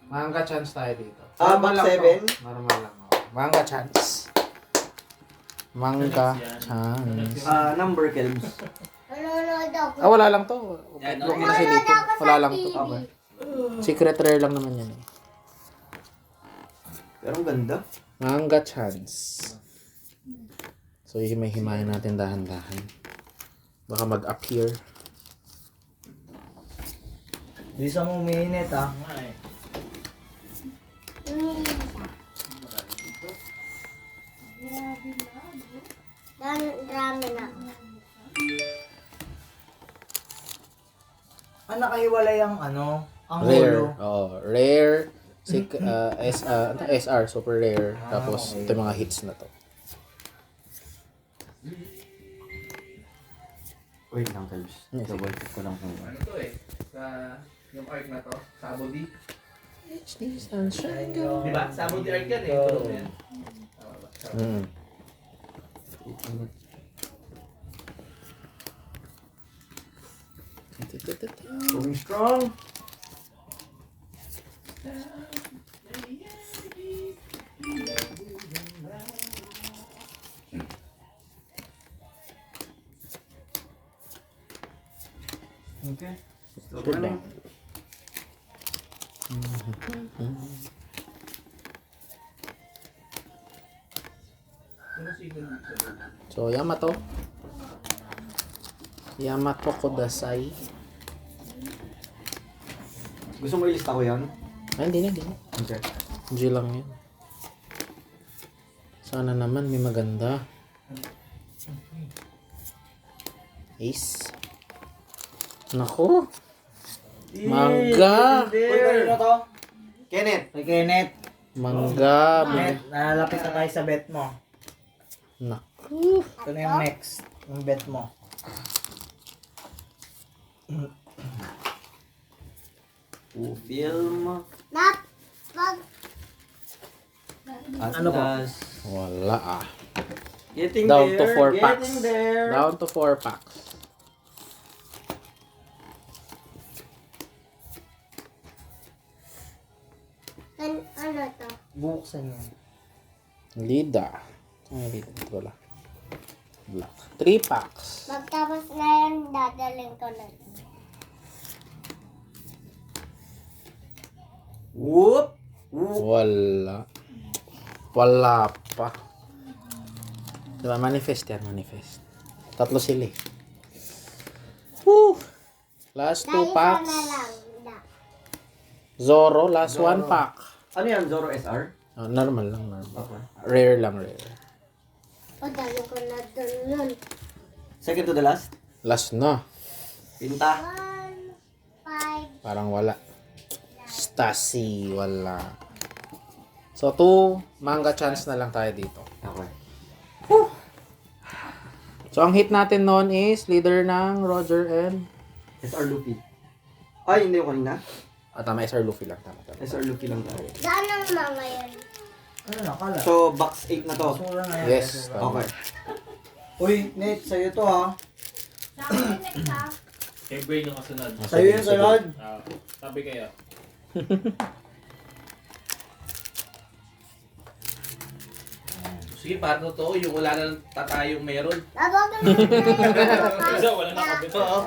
S1: Manga chance tayo dito.
S2: Box
S1: lang
S2: 7?
S1: to. Normal lang. Oh. Manga chance. Manga chance.
S2: Number Kelms.
S7: nanonood ako.
S1: Wala lang to.
S3: Yan,
S1: Huwag mo
S3: okay.
S1: na silipin.
S7: Nanonood ako
S1: Wala
S7: sa
S1: lang to.
S7: TV.
S2: Okay.
S1: Secret Rare lang naman yan eh.
S2: Pero ang ganda.
S1: Manga chance. So, himay-himayin natin dahan-dahan. Baka mag-appear.
S8: Bisa mo umiinit ah.
S7: Drama na.
S8: Nakahiwalay ang ano, ang
S1: Rare.
S8: holo.
S1: Oo. Rare. SR. Super rare. Tapos,
S8: okay.
S1: ito yung mga hits na to.
S2: Wait lang, Kelms.
S1: Yes.
S2: Double check ko lang kung
S3: ano to eh, sa yung art na to, Sabody. Di ba? Sabody art yan eh, tulog na yan. Tama ba? Sabody.
S2: Going strong. Okay.
S1: Good lang.
S3: Ano signal dito sa loob?
S1: So, Yamato. Yamato Kodasai.
S2: Gusto mo ilista ko yan?
S1: Hindi na.
S2: Okay.
S1: G lang yan. Sana naman may maganda. Ace. Nako. Mangga.
S2: Uy, kanino to? Kenneth.
S8: Kay Kenneth.
S1: Mangga.
S8: Kenneth, nalalapit na tayo sa bet mo.
S1: Naku.
S8: Ito na yung next. Yung bet mo.
S2: Film.
S7: Pag
S8: Ano ba?
S2: Atlas.
S1: Wala ah.
S2: Getting
S1: Down to
S2: there.
S1: 4 packs.
S2: Getting there.
S1: Down to 4 packs.
S7: ano to?
S8: Buksan yan.
S1: Lida. Ay, Lida. Ito wala. Black. 3 packs.
S7: Magtapos na yan, dadaling ko na.
S2: Whoop.
S1: Wala. Wala pa. Diba, manifest yan, manifest. Tatlo sila eh. Woo! Last 2
S7: Dahil
S1: packs.
S7: na lang.
S1: Zoro, last
S2: Zoro.
S1: 1 pack.
S2: Ano yan? Zoro SR?
S1: Normal lang, normal.
S2: Okay.
S1: Rare lang, rare.
S7: O, dali ko na dun yun.
S2: Second to the last?
S1: Last na.
S2: Pinta.
S7: 1, 5,
S1: Parang wala. Stasi, wala. So, 2 manga chance na lang tayo dito.
S2: Okay.
S1: So, ang hit natin noon is leader ng Roger and...
S2: SR Luffy. Ay, hindi yung kanina.
S1: tama, SR Luffy lang. Tama.
S2: SR Luffy lang tayo.
S7: saan ang mga yan?
S8: Ano na, kala?
S2: So, box 8 na to.
S8: Basura na yan.
S1: Yes, tama.
S2: Okay.
S8: Uy, Nate, sa'yo to ha.
S6: Sa akin next ha.
S9: Kay Brain yung kasunod.
S8: Sa'yo yung sunod.
S9: Sabi kaya.
S3: Sige, paano to? Yung wala na tatayong meron.
S7: Bakit mo na
S9: Isa, wala na kabit.
S3: Oo.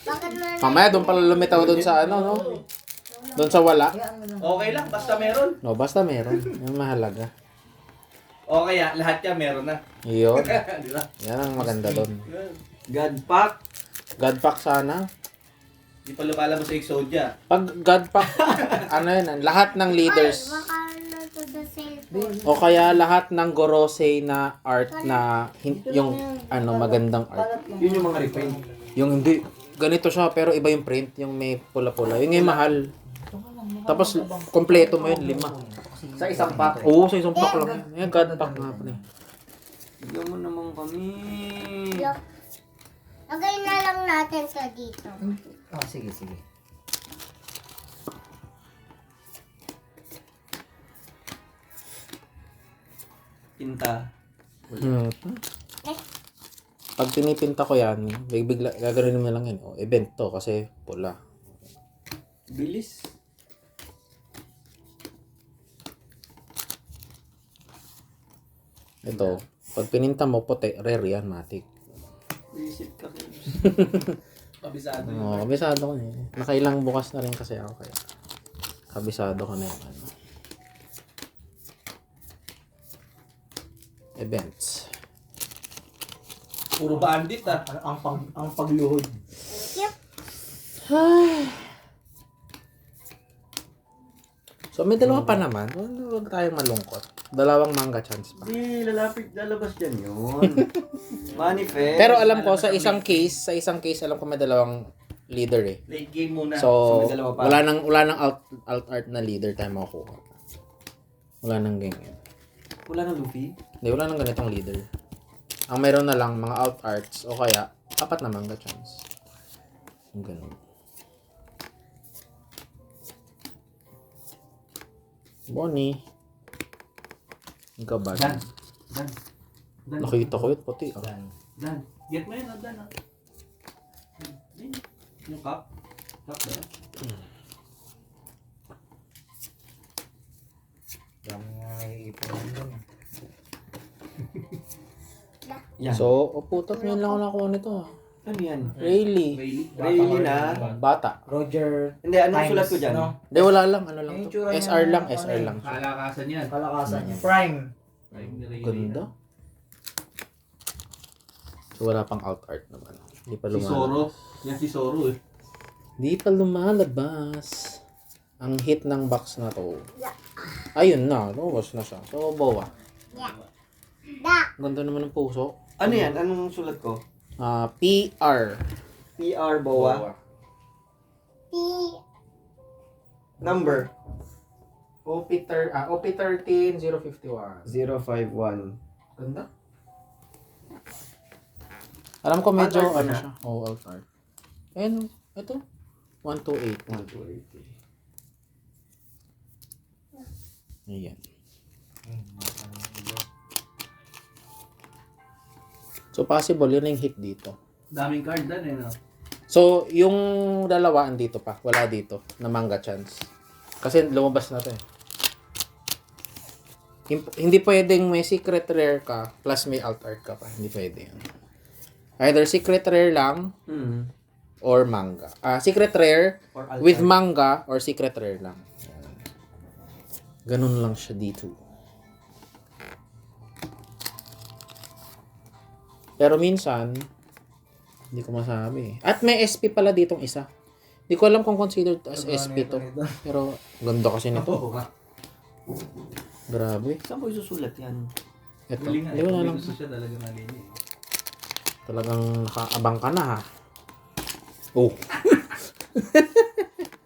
S7: Bakit mo na
S1: Mamaya, doon pala lumitaw doon sa ano, no? Doon sa wala.
S8: Hayaan mo na.
S3: Okay lang, basta meron.
S1: No, basta meron. Yung mahalaga.
S3: O kaya, lahat yan meron na.
S1: Yun.
S3: Di ba?
S1: Yan ang maganda doon.
S2: God pack.
S1: God pack sana.
S3: Di pa lumalabas sa Exodia.
S1: Pag God pack, ano yun, lahat ng leaders.
S7: baka na to the cellphone.
S1: O kaya lahat ng Gorosei na art na yung ano magandang art.
S2: Yun yung mga reprint.
S1: Yung hindi ganito siya pero iba yung print, yung may pula-pula. Yung yung mahal. Tapos kompleto mo yun, 5.
S2: Sa isang pack.
S1: Oo, sa isang pack lang. Yung God pack nga pa eh.
S2: Bigyan mo naman kami.
S7: Lagay na lang natin sa dito.
S8: Oh, sige, sige.
S2: Pinta.
S1: Pag pinipinta ko yan, bigla gagawin mo lang yan. Oh, event to kasi pula.
S2: Bilis.
S1: Ito, pag pininta mo puti, rare yan, matik.
S2: Visit ka kayo.
S3: Kabisado yun.
S1: Oo, kabisado ko na eh. Nakailang bukas na rin kasi ako kaya. Kabisado ko na yung ano. Events.
S3: Puro bandit ah.
S8: Ang pagluhod.
S1: So may dalawa pa naman. Huwag tayong malungkot. Dalawang manga chance pa.
S2: Di, lalabas dyan yun. Manifest.
S1: Pero alam ko sa isang case alam ko may dalawang leader eh.
S3: Late game muna.
S1: So,
S2: may dalawa pa.
S1: wala nang alt art na leader tayo makukuha. Wala nang ganyan.
S2: Wala na Luffy.
S1: Hindi, wala nang ganitong leader. Ang meron na lang mga alt arts o kaya 4 na manga chance. Yung ganun. Bonnie. Ikaw ba?
S2: Dan.
S1: Nakita ko yun puti. Oh.
S2: Dan. Get mo yun, Dan. Yun. Yung cup. Cup ba yan?
S8: Dami nga naiipon yun.
S2: Yan.
S1: So, putot ngayon lang ako nakuha nito.
S2: Ano yan?
S1: Really?
S2: Rayleigh na.
S1: Bata.
S8: Roger
S2: Hindi, anong
S8: Times,
S2: sulat ko dyan?
S8: no?
S1: Hindi, wala lang. Ano lang
S8: Yung
S1: to.
S8: itsura niya,
S1: SR lang,
S8: ano
S1: SR
S8: eh.
S1: lang.
S3: Kalakasan yan.
S8: Kalakasan niya. Prime.
S1: Ganda. So, wala pang alt art naman. Hindi pa
S3: Si
S1: lumalabas.
S3: Zoro. Yan si Zoro eh.
S1: Hindi pa lumalabas. Ang hit ng box na to. Ayun na. Lumabas na siya. So, bawa. Ganda naman ng puso.
S2: Ano yan? Anong sulat ko?
S1: PR.
S2: PR Boa. Number?
S1: OP13 051.
S2: 051.
S1: Ganda. Alam ko medyo
S2: Alt art
S1: ano
S2: na.
S1: siya. Oh, alt art. And ito 128. 128. Ayan. So possible yun yung hit dito.
S3: Daming card dan eh no.
S1: So yung dalawa andito pa, wala dito na manga chance. Kasi lumabas na 'to eh. Hindi pwedeng may secret rare ka plus may alt art ka pa. Hindi pwede yan. Either secret rare lang or manga. Secret rare
S2: Or alt
S1: with
S2: art.
S1: manga or secret rare lang. Yan. Ganun lang siya dito. Pero minsan, hindi ko masabi. At may SP pala ditong isa. Hindi ko alam kung considered as SP to. Pero ganda kasi nito.
S2: Oo nga.
S1: Grabe.
S2: Saan ko isusulat yan?
S1: Ito.
S3: Huli nga
S1: Hindi ko na
S3: eh.
S1: lang.
S3: Gusto siya talaga nalini eh.
S1: Talagang nakaabang ka na ha. Oh.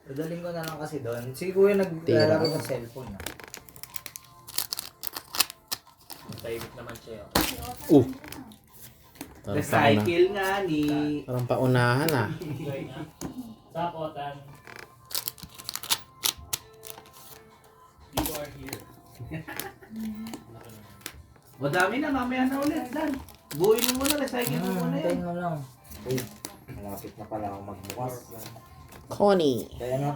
S8: Dadaling ko na lang kasi doon. Si Kuya naglalaro ng cellphone na.
S9: Tahimik naman siya.
S1: Oh. Parang pauna,
S3: Recycle nga ni...
S1: parang paunahan ah.
S9: Sapotan. You are here.
S3: Madami na, mamaya na ulit. Dan. Buuin mo muna, recycle mo muna
S8: Hintayin
S3: yan.
S8: mo lang. Uy, malapit na pala ako magbukas.
S1: Connie.
S8: Kaya na,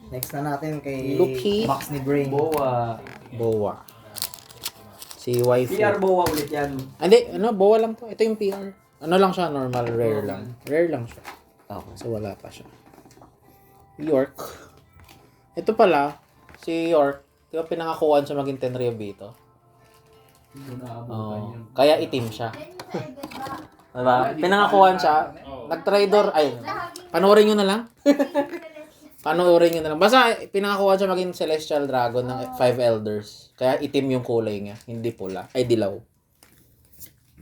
S8: next na natin kay
S1: Lucky.
S8: Box ni Brain.
S2: Boa.
S1: Boa. Si waifu.
S2: PR Boa ulit yan.
S1: Hindi, ano, boa lang to. Ito yung PR. Ano lang siya, normal, rare lang. Rare lang siya.
S2: Okay.
S1: So, wala pa siya. York. Ito pala, si York, di ba pinangakuan siya maging Tenryo Bito? Oh, kaya itim siya. Diba? Pinangakuan siya, nag-trader, ay, panoorin nyo na lang. Panoorin nyo na lang. Basta, pinangakuan siya maging Celestial Dragon ng 5 Elders. Kaya itim yung kulay niya, hindi pula, ay dilaw.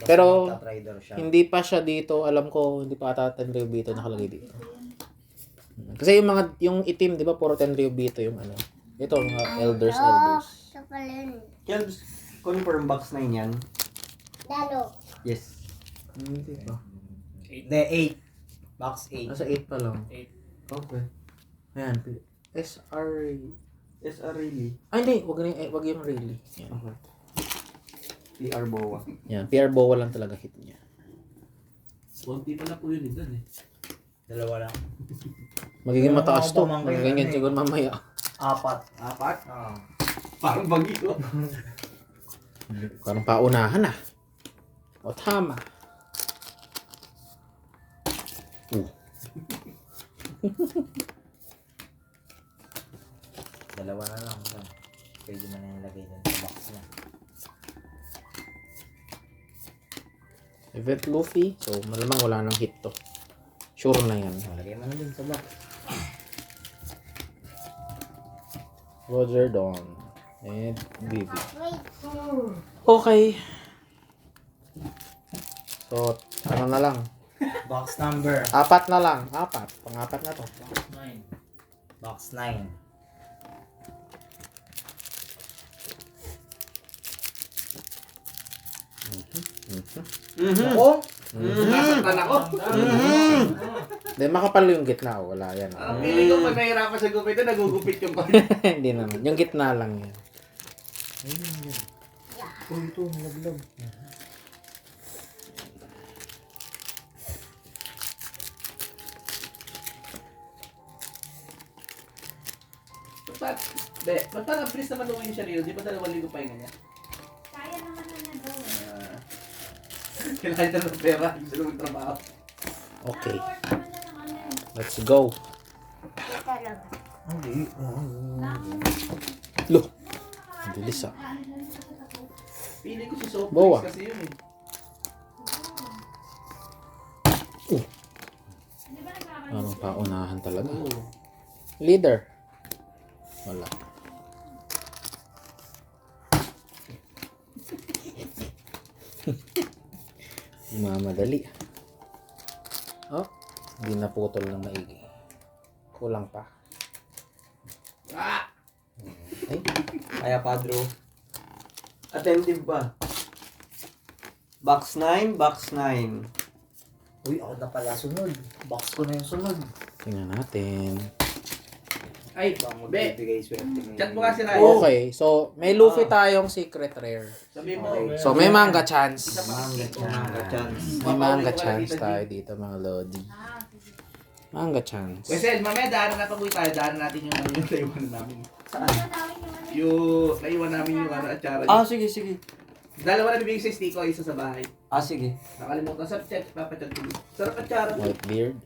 S1: Pero,
S8: Trader siya.
S1: hindi pa siya dito, alam ko, hindi pa ata Tenryo Bito nakalagay dito. Kasi yung itim, di ba, puro Tenryo Bito yung ano. Ito, mga Elders.
S7: Ito pala yun.
S2: Kelbs, confirm box 9 yan.
S7: Lalo.
S2: Yes.
S1: Hindi pa.
S8: The 8. Box 8.
S1: Nasa 8 pa lang.
S9: 8.
S1: Okay. Ayan. SR.
S2: SR really.
S1: Ay, hindi. Wag yung really. Yan.
S2: Okay. PR Boa.
S1: Yan. PR Bowa lang talaga hit niya.
S3: Konti pala po yun doon eh.
S8: Dalawa lang.
S1: Magiging
S8: Pero
S1: mataas to.
S8: mga pamangkin
S1: Magiging
S8: yan eh.
S1: siguro mamaya.
S8: 4.
S3: Apat?
S8: Ah.
S3: Parang bagyo.
S1: Parang paunahan ah. O tama.
S8: Dalawa na lang. Pwede mo na nilagay dun sa box niya.
S1: Event Luffy. So, malamang wala nang hit to. Sure na yan.
S8: Lagay mo na dun sa box.
S1: Roger Dawn. And Vivi.
S7: Wait.
S1: Okay. So, ano na lang.
S8: Box number.
S1: 4 na lang. 4. Pang-4 na to.
S9: 9.
S8: Box 9.
S3: Ako? Nasaktan ako.
S1: Hindi, makapal yung gitna. Wala yan.
S3: Ang feeling ko pag nahirapan sa gupit, nagugupit yung pag...
S1: Hindi naman. Yung gitna lang yan.
S8: Ito, nalaglag.
S3: Ba't parang please naman uwi siya rin? Di ba 2 linggo pa yung niya?
S6: Kaya naman na daw.
S3: Kailangan na ng pera. Gusto naman trabaho.
S1: Okay. Let's go.
S7: Ito lang.
S8: Hindi.
S1: Look. Ang bilis ah.
S3: Pili ko si Soft
S1: Boa.
S3: Drinks kasi yun eh.
S1: Anong paunahan talaga. Leader. Wala. Mamadali. Oh, hindi naputol ng maigi. Kulang pa. Ay,
S2: Kaya Padro. Attentive ba? Box 9, box 9.
S8: Uy, ako na pala sunod. Box ko na yung sunod.
S1: tingnan natin.
S3: Ay,
S8: Bang
S3: be.
S8: magbibigay swerte ngayon.
S3: Chat mo kasi Ryan.
S1: Okay, so may Luffy tayong secret rare.
S3: Sabihin mo.
S1: So may manga chance.
S2: Manga chance.
S1: May manga chance tayo dito mga lodi. Manga chance.
S3: Wesel, mamaya daanan na pag-uwi tayo. Daanan natin yung ano yung naiwan namin.
S2: Saan?
S3: Yung naiwan namin yung ano at tsara.
S2: Sige, sige.
S3: Dalawa na bibigay sa Stico, isa sa bahay.
S2: Sige.
S3: Nakalimutan sa chat, papachat ko. Sarap at tsara.
S1: Whitebeard.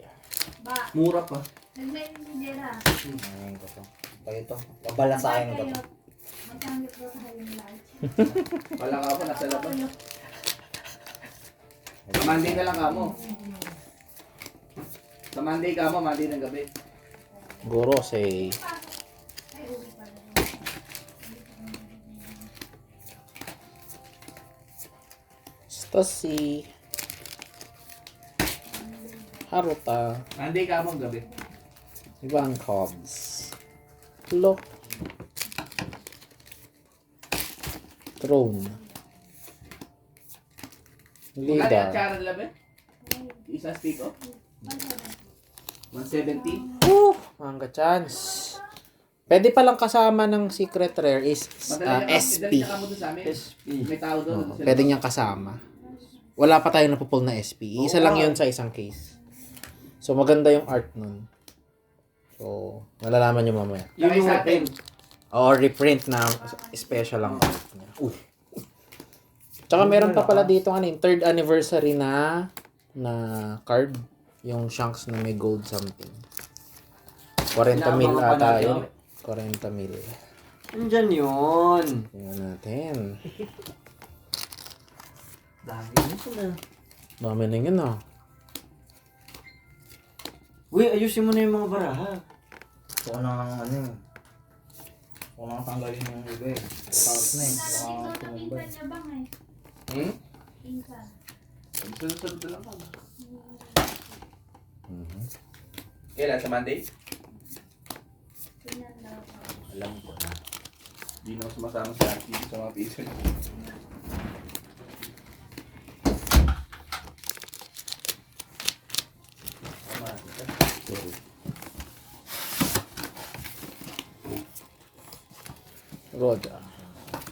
S6: Ba,
S3: Mura pa.
S6: nag-mail si Jera.
S8: Ngayon ko to. Ito. Babalasahin ko to.
S6: Magkamit daw sa yung lunch.
S3: Wala ka po, nasa labas. Sa Monday na lang ka mo. Sa Monday ka mo, Monday ng gabi.
S1: Gorosei.
S6: Ay, uwi pa rin.
S1: Stussy. Haruta.
S3: Hindi ka mong gabi.
S1: Ibang Cubs. Look. Throne.
S3: Magkano yung
S1: Leader.
S3: Charan Labi? Isa stick off? 170?
S1: Manga chance. Pwede palang kasama ng secret rare is SP.
S3: Madali ka mo doon sa amin.
S2: SP.
S3: May tao doon.
S1: Oo, pwede niyang kasama. Wala pa tayong napupul na SP. Isa lang yun sa isang case. So, maganda yung art nun. So, malalaman nyo mamaya.
S3: Lagay sa atin.
S1: Or reprint na special lang art niya. Uy. Tsaka meron pa pala dito ano, yung 3rd anniversary na card. Yung Shanks na may gold something. 40 mil ata yun. 40 mil.
S2: Andyan yun.
S1: Tingnan natin.
S2: Dami na sila.
S1: Dami na yun ah.
S2: Uy, ayusin mo na yung mga baraha.
S8: Gusto ko nang ano eh. Gusto ko nang tanggalin yung iba eh. Tapos na eh.
S6: Sabi ko na pinsan niya bang eh.
S3: Hmm?
S6: Pinsan.
S3: Sunod-sunod na lang ka. Kailan? Sa Monday?
S6: Pinandaw ko.
S2: Alam ko na.
S3: Hindi na ako sumasama sa activity sa mga piso.
S1: Roda.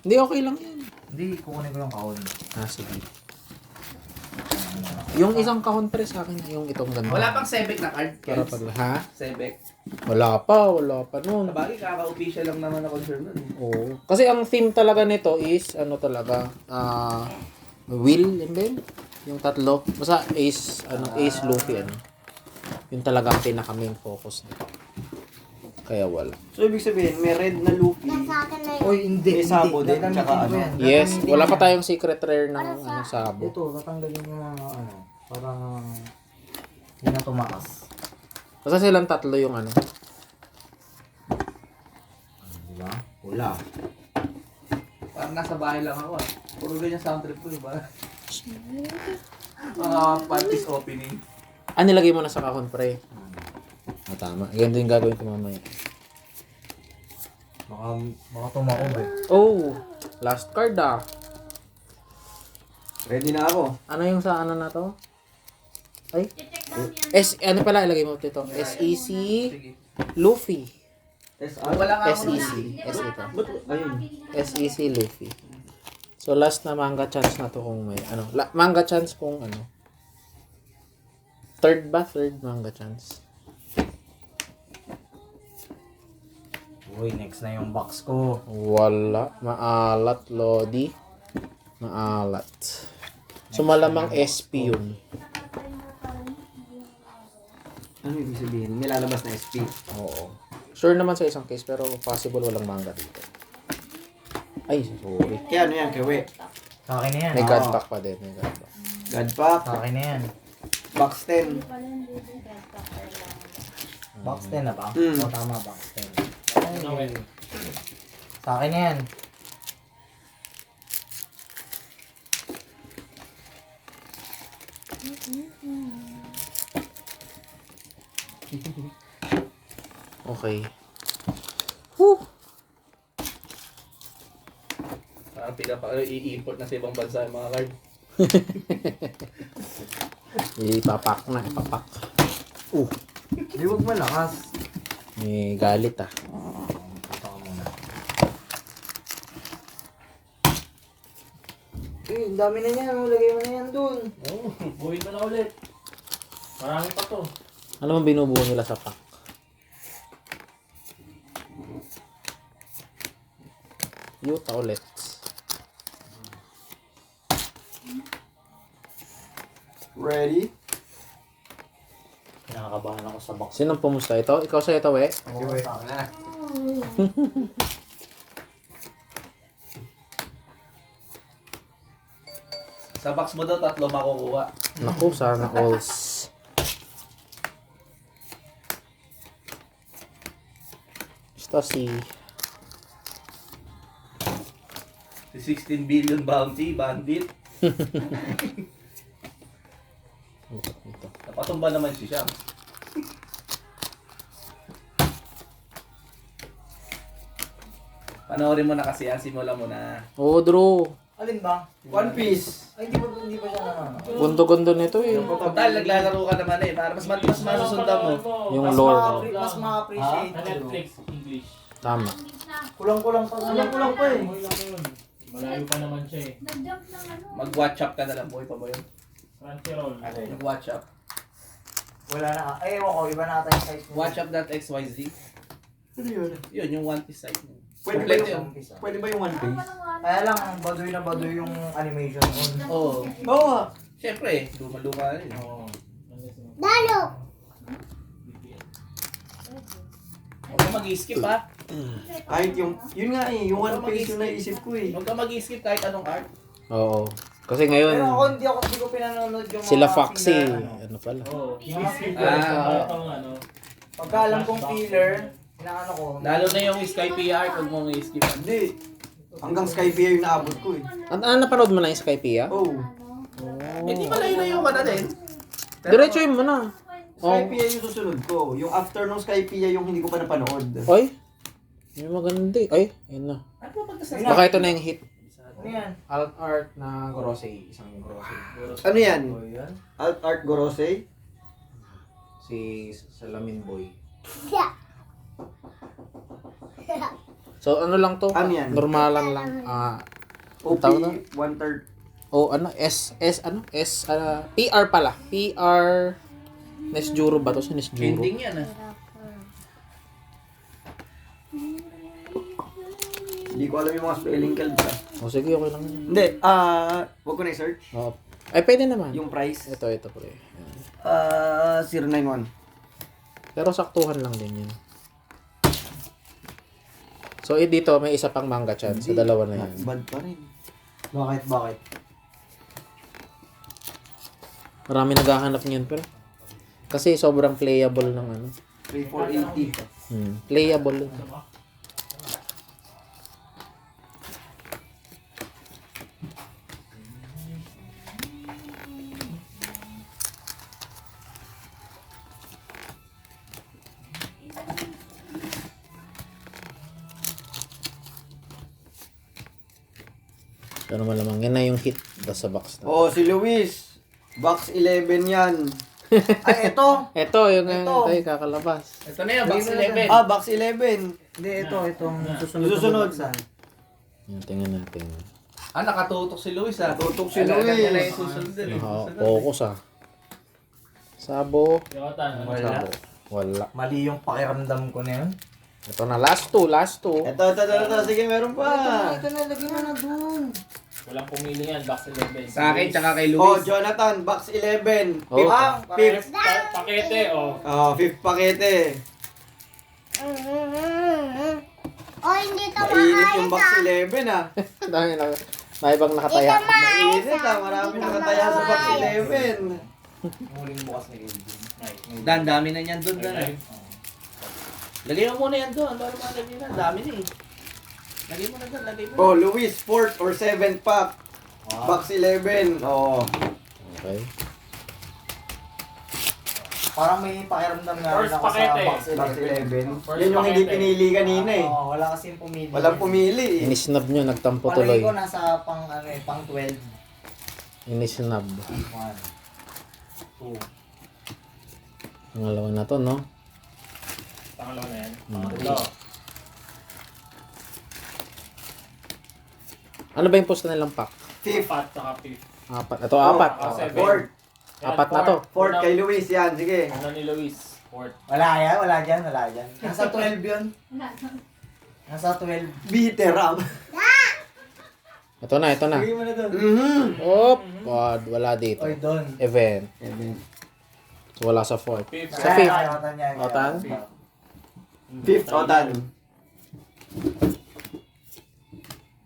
S1: Hindi, okay lang yan.
S8: Hindi, kukunin ko yung kahon.
S1: Sige. Yung isang kahon pre sa akin, yung itong ganda.
S3: Wala pang Sebek na card,
S1: Para
S3: Kels?
S1: pag, ha?
S3: Sebek.
S1: Wala pa nun.
S3: Sabagay, kaka-official lang naman na concern nun.
S1: Oo. Kasi ang theme talaga nito is, ano talaga, Will, and then, yung tatlo. Basta Ace, Ace Luffy, ano. Yun talaga ang pinaka-main focus nito. Kaya wala.
S2: So, ibig sabihin, may red na Luffy.
S7: Sa akin na yun.
S8: Uy, hindi.
S2: May sabo din,
S8: Gagamitin
S2: tsaka
S8: ko
S2: ano.
S8: yan.
S1: Yes,
S8: Gagamitin
S1: wala
S8: ko
S1: pa
S8: yan.
S1: tayong secret rare ng sabo.
S8: Ito, tatanggalin yung mga ano. Parang hindi na tumakas.
S1: Basta silang tatlo yung ano.
S8: Diba? Wala.
S3: Parang nasa bahay lang ako ah. Puro ganyan sound trip ko eh. Parang mga panties opening.
S1: Nilagay mo na sa kahon pre. Tama. Ganyan din gagawin ko mamaya.
S8: Baka tumakob eh.
S1: Oh, last card ah.
S2: Ready na ako.
S1: Ano yung sa ano na to? Ay,
S6: Check lang yan.
S1: ano pala ilagay mo dito? SEC
S3: Sige.
S1: Luffy.
S2: SR.
S3: Wala nga ako
S1: SEC. S ito.
S2: Ayun.
S1: SEC Luffy. So last na manga chance na to kung may ano. Manga chance kung ano. Third manga chance.
S8: Uy, next na yung box ko.
S1: Wala. Maalat, Lodi. Maalat. So malamang SP yun.
S2: Ano ibig sabihin? May lalabas na SP.
S1: Oo. Sure naman sa isang case pero possible walang manga dito. Ay, sorry.
S2: Kaya ano yan, Kewe?
S8: Sa akin na yan.
S1: May
S8: Oo.
S1: god pack pa din. May god pack.
S2: Godpack.
S8: Sa akin na yan.
S2: Box 10.
S8: Box 10 na ba?
S2: Mm.
S8: Oo, tama, box 10.
S9: Okay.
S8: Sa akin na yan.
S1: Okay. Whew.
S3: Parang i-import na sa ibang bansa yung mga card.
S1: Ipapak na, ipapak.
S8: Hindi, huwag malakas.
S1: May galit ah.
S8: Ito ka muna.
S2: Eh, ang dami na yan. Lagay mo na yan dun.
S9: Oo, buhin mo na ulit. Marami pa to.
S1: Ano mo binubuo nila sa pack? Yuta ulit.
S2: Ready?
S8: Nakakabahan ako sa box.
S1: Sinong pumusta? Ito? Ikaw sa ito, we?
S8: Oo, sa akin na.
S3: Sa box mo daw, 3 makukuha.
S1: Naku, sana alls. Basta si...
S3: Si 16 billion bounty, bandit.
S1: Ito.
S3: Napatumba naman si Siyam. Panoorin mo na kasi yan, simula mo na.
S1: Oo, Drew.
S8: Alin ba?
S2: One Piece.
S8: Ay, hindi pa siya nanonood.
S1: Gundo-gundo nito eh.
S3: Total, naglalaro ka naman eh. Para mas masusundan mo.
S1: Yung
S8: Mas
S1: lore.
S8: mas ma-appreciate.
S9: Sa Netflix, English.
S1: Tama.
S8: Kulang-kulang pa. Kulang-kulang pa eh.
S9: Okay lang yun. Malayo pa naman siya eh.
S6: Nag-jump ng ano.
S3: Mag-watch up ka na lang, boy. Pa mo yun.
S9: Crunchyroll.
S3: Mag-watch up.
S8: Wala na. Ay, ewan ko. Iba na ata yung site mo.
S3: Watchup.xyz.
S2: Ano yun?
S3: Yun, yung One Piece site mo.
S2: Pwede ba
S3: Complete
S2: yung, pwede ba yung One Piece?
S8: Kaya lang, baduy na baduy yung animation mo.
S3: Oo.
S2: Oo nga.
S3: Siyempre, luma-luma rin.
S9: Oo.
S7: Dalo.
S3: Huwag ka mag-skip ha.
S2: Kahit yung, yun nga eh, yung One Piece yung naisip ko eh.
S3: Huwag ka mag-skip kahit anong art.
S1: Oo. Kasi
S8: Pero ako,
S1: ngayon,
S8: hindi ko pinanonood yung
S1: sila
S8: mga
S1: Foxy.
S8: filler, ano.
S1: Ano pala?
S9: Oo. Skip ko.
S3: Ah.
S9: Ano.
S8: Pagka alam kong filler, inaano ko.
S3: Lalo na yung Sky PR, huwag mong i-skip.
S2: Hindi. Hanggang Skype yung naabot ko eh.
S1: Ano napanood mo na yung Skypea?
S2: Oh.
S3: Hindi malayo-layo ka na din.
S1: Diretsuhin mo na. Oh.
S2: Skype yung susunod ko. Yung after nung Skype yung hindi ko pa napanood.
S1: Oy. Yung maganda eh. Ay, yun na.
S3: Ano ba pagkasal?
S1: Baka ito na yung hit.
S8: Ano yan?
S1: Alt art na Gorosei. Isang Gorosei.
S2: Ano yan?
S8: Oh, yan.
S2: Alt Art Gorosei?
S1: Si Salamin Boy.
S7: Yeah.
S1: So ano lang to?
S2: Ano yan?
S1: Normalan lang.
S2: OP
S1: Tawag na?
S2: 1/3.
S1: Ano? PR pala. PR Nesjuro ba to? Si Nesjuro?
S3: Ending yan ah.
S2: Hindi ko alam yung mga spelling calcs ah.
S1: O sige, okay lang yun.
S2: Hindi, wag ko na i-search.
S1: Oh. Ay, pwede naman.
S2: Yung price.
S1: Ito pre.
S2: 091.
S1: Pero saktuhan lang din yun. So, dito may isa pang manga chan. Sa dalawa na yan.
S2: Bad pa rin.
S8: Bakit?
S1: Marami naghahanap niyan pero. Kasi sobrang playable ng ano.
S2: 3480.
S1: Playable lang. Pero malamang yan na yung hit sa box na.
S2: Oh, si Luis. Box 11 yan.
S8: Ay, ito.
S1: Ito, yung
S8: Ito.
S1: yung kakalabas.
S3: Ito na yan, box 11.
S2: Box 11.
S8: Hindi, itong susunod.
S2: Susunod.
S1: Yan, tingnan natin.
S3: Nakatutok si Luis ah.
S2: Nakatutok si
S3: Agad
S2: Luis.
S3: niya na yung susunod din.
S1: Focus Sabo.
S9: Yotan.
S8: Wala.
S1: Sabo. Wala.
S8: Mali yung pakiramdam ko na yun.
S1: Ito na, last two.
S2: Ito. Sige, meron pa.
S8: Ito na, lagyan mo na dun.
S9: Walang pumili yan. Box 11.
S3: Sa akin, tsaka kay
S2: Oh,
S3: Luis.
S2: Jonathan, box 11.
S1: Oh.
S2: Fifth
S9: Pakete, oh.
S2: fifth pakete.
S7: Oh, hindi ito
S2: Mainit yung box
S7: makain
S2: 11 ah.
S1: Dami na. May ibang nakataya.
S2: Mainit ah, marami nakataya sa box 11.
S8: Muling bukas na yun.
S3: Dan, dami na niyan doon. Dan. Lagay mo muna yan doon. Para malagay na. Dami na eh. Lagay mo na doon. Lagay mo na.
S2: Oh, Luis, 4th or 7th pack. Box 11. Oh.
S1: Okay.
S8: Parang may pakiramdam nga
S9: First
S8: rin ako sa
S9: pakete.
S8: box
S2: Box
S8: 11.
S2: 11. Yan yung hindi pinili kanina eh.
S8: Wala kasing pumili.
S2: Walang pumili eh.
S1: Inisnab nyo, nagtampo
S8: Palagi
S1: tuloy.
S8: ko nasa pang 12.
S1: Inisnab.
S8: 1, 2.
S1: Pangalawa na to, no?
S9: Pangalawa na yan.
S1: Hmm.
S9: Pangatlo.
S1: Ano ba yung post na nilang pack?
S2: 5th.
S9: 4 saka 5th.
S1: Apat. Ito, apat.
S9: Oh,
S1: Okay.
S2: 4th.
S1: Apat na to.
S2: 4th kay Luis yan. Sige.
S9: Ano ni Luis? 4th.
S8: Wala dyan. Nasa 12 yun. Nasa 12.
S2: Bitter ah.
S1: Ito na.
S8: Sige mo na doon.
S1: Op! God, wala dito.
S8: Oy, doon.
S1: Event. So, wala sa fourth.
S9: 5th.
S1: Sa fifth.
S8: Otan yan.
S1: Otan?
S2: 5th Otan.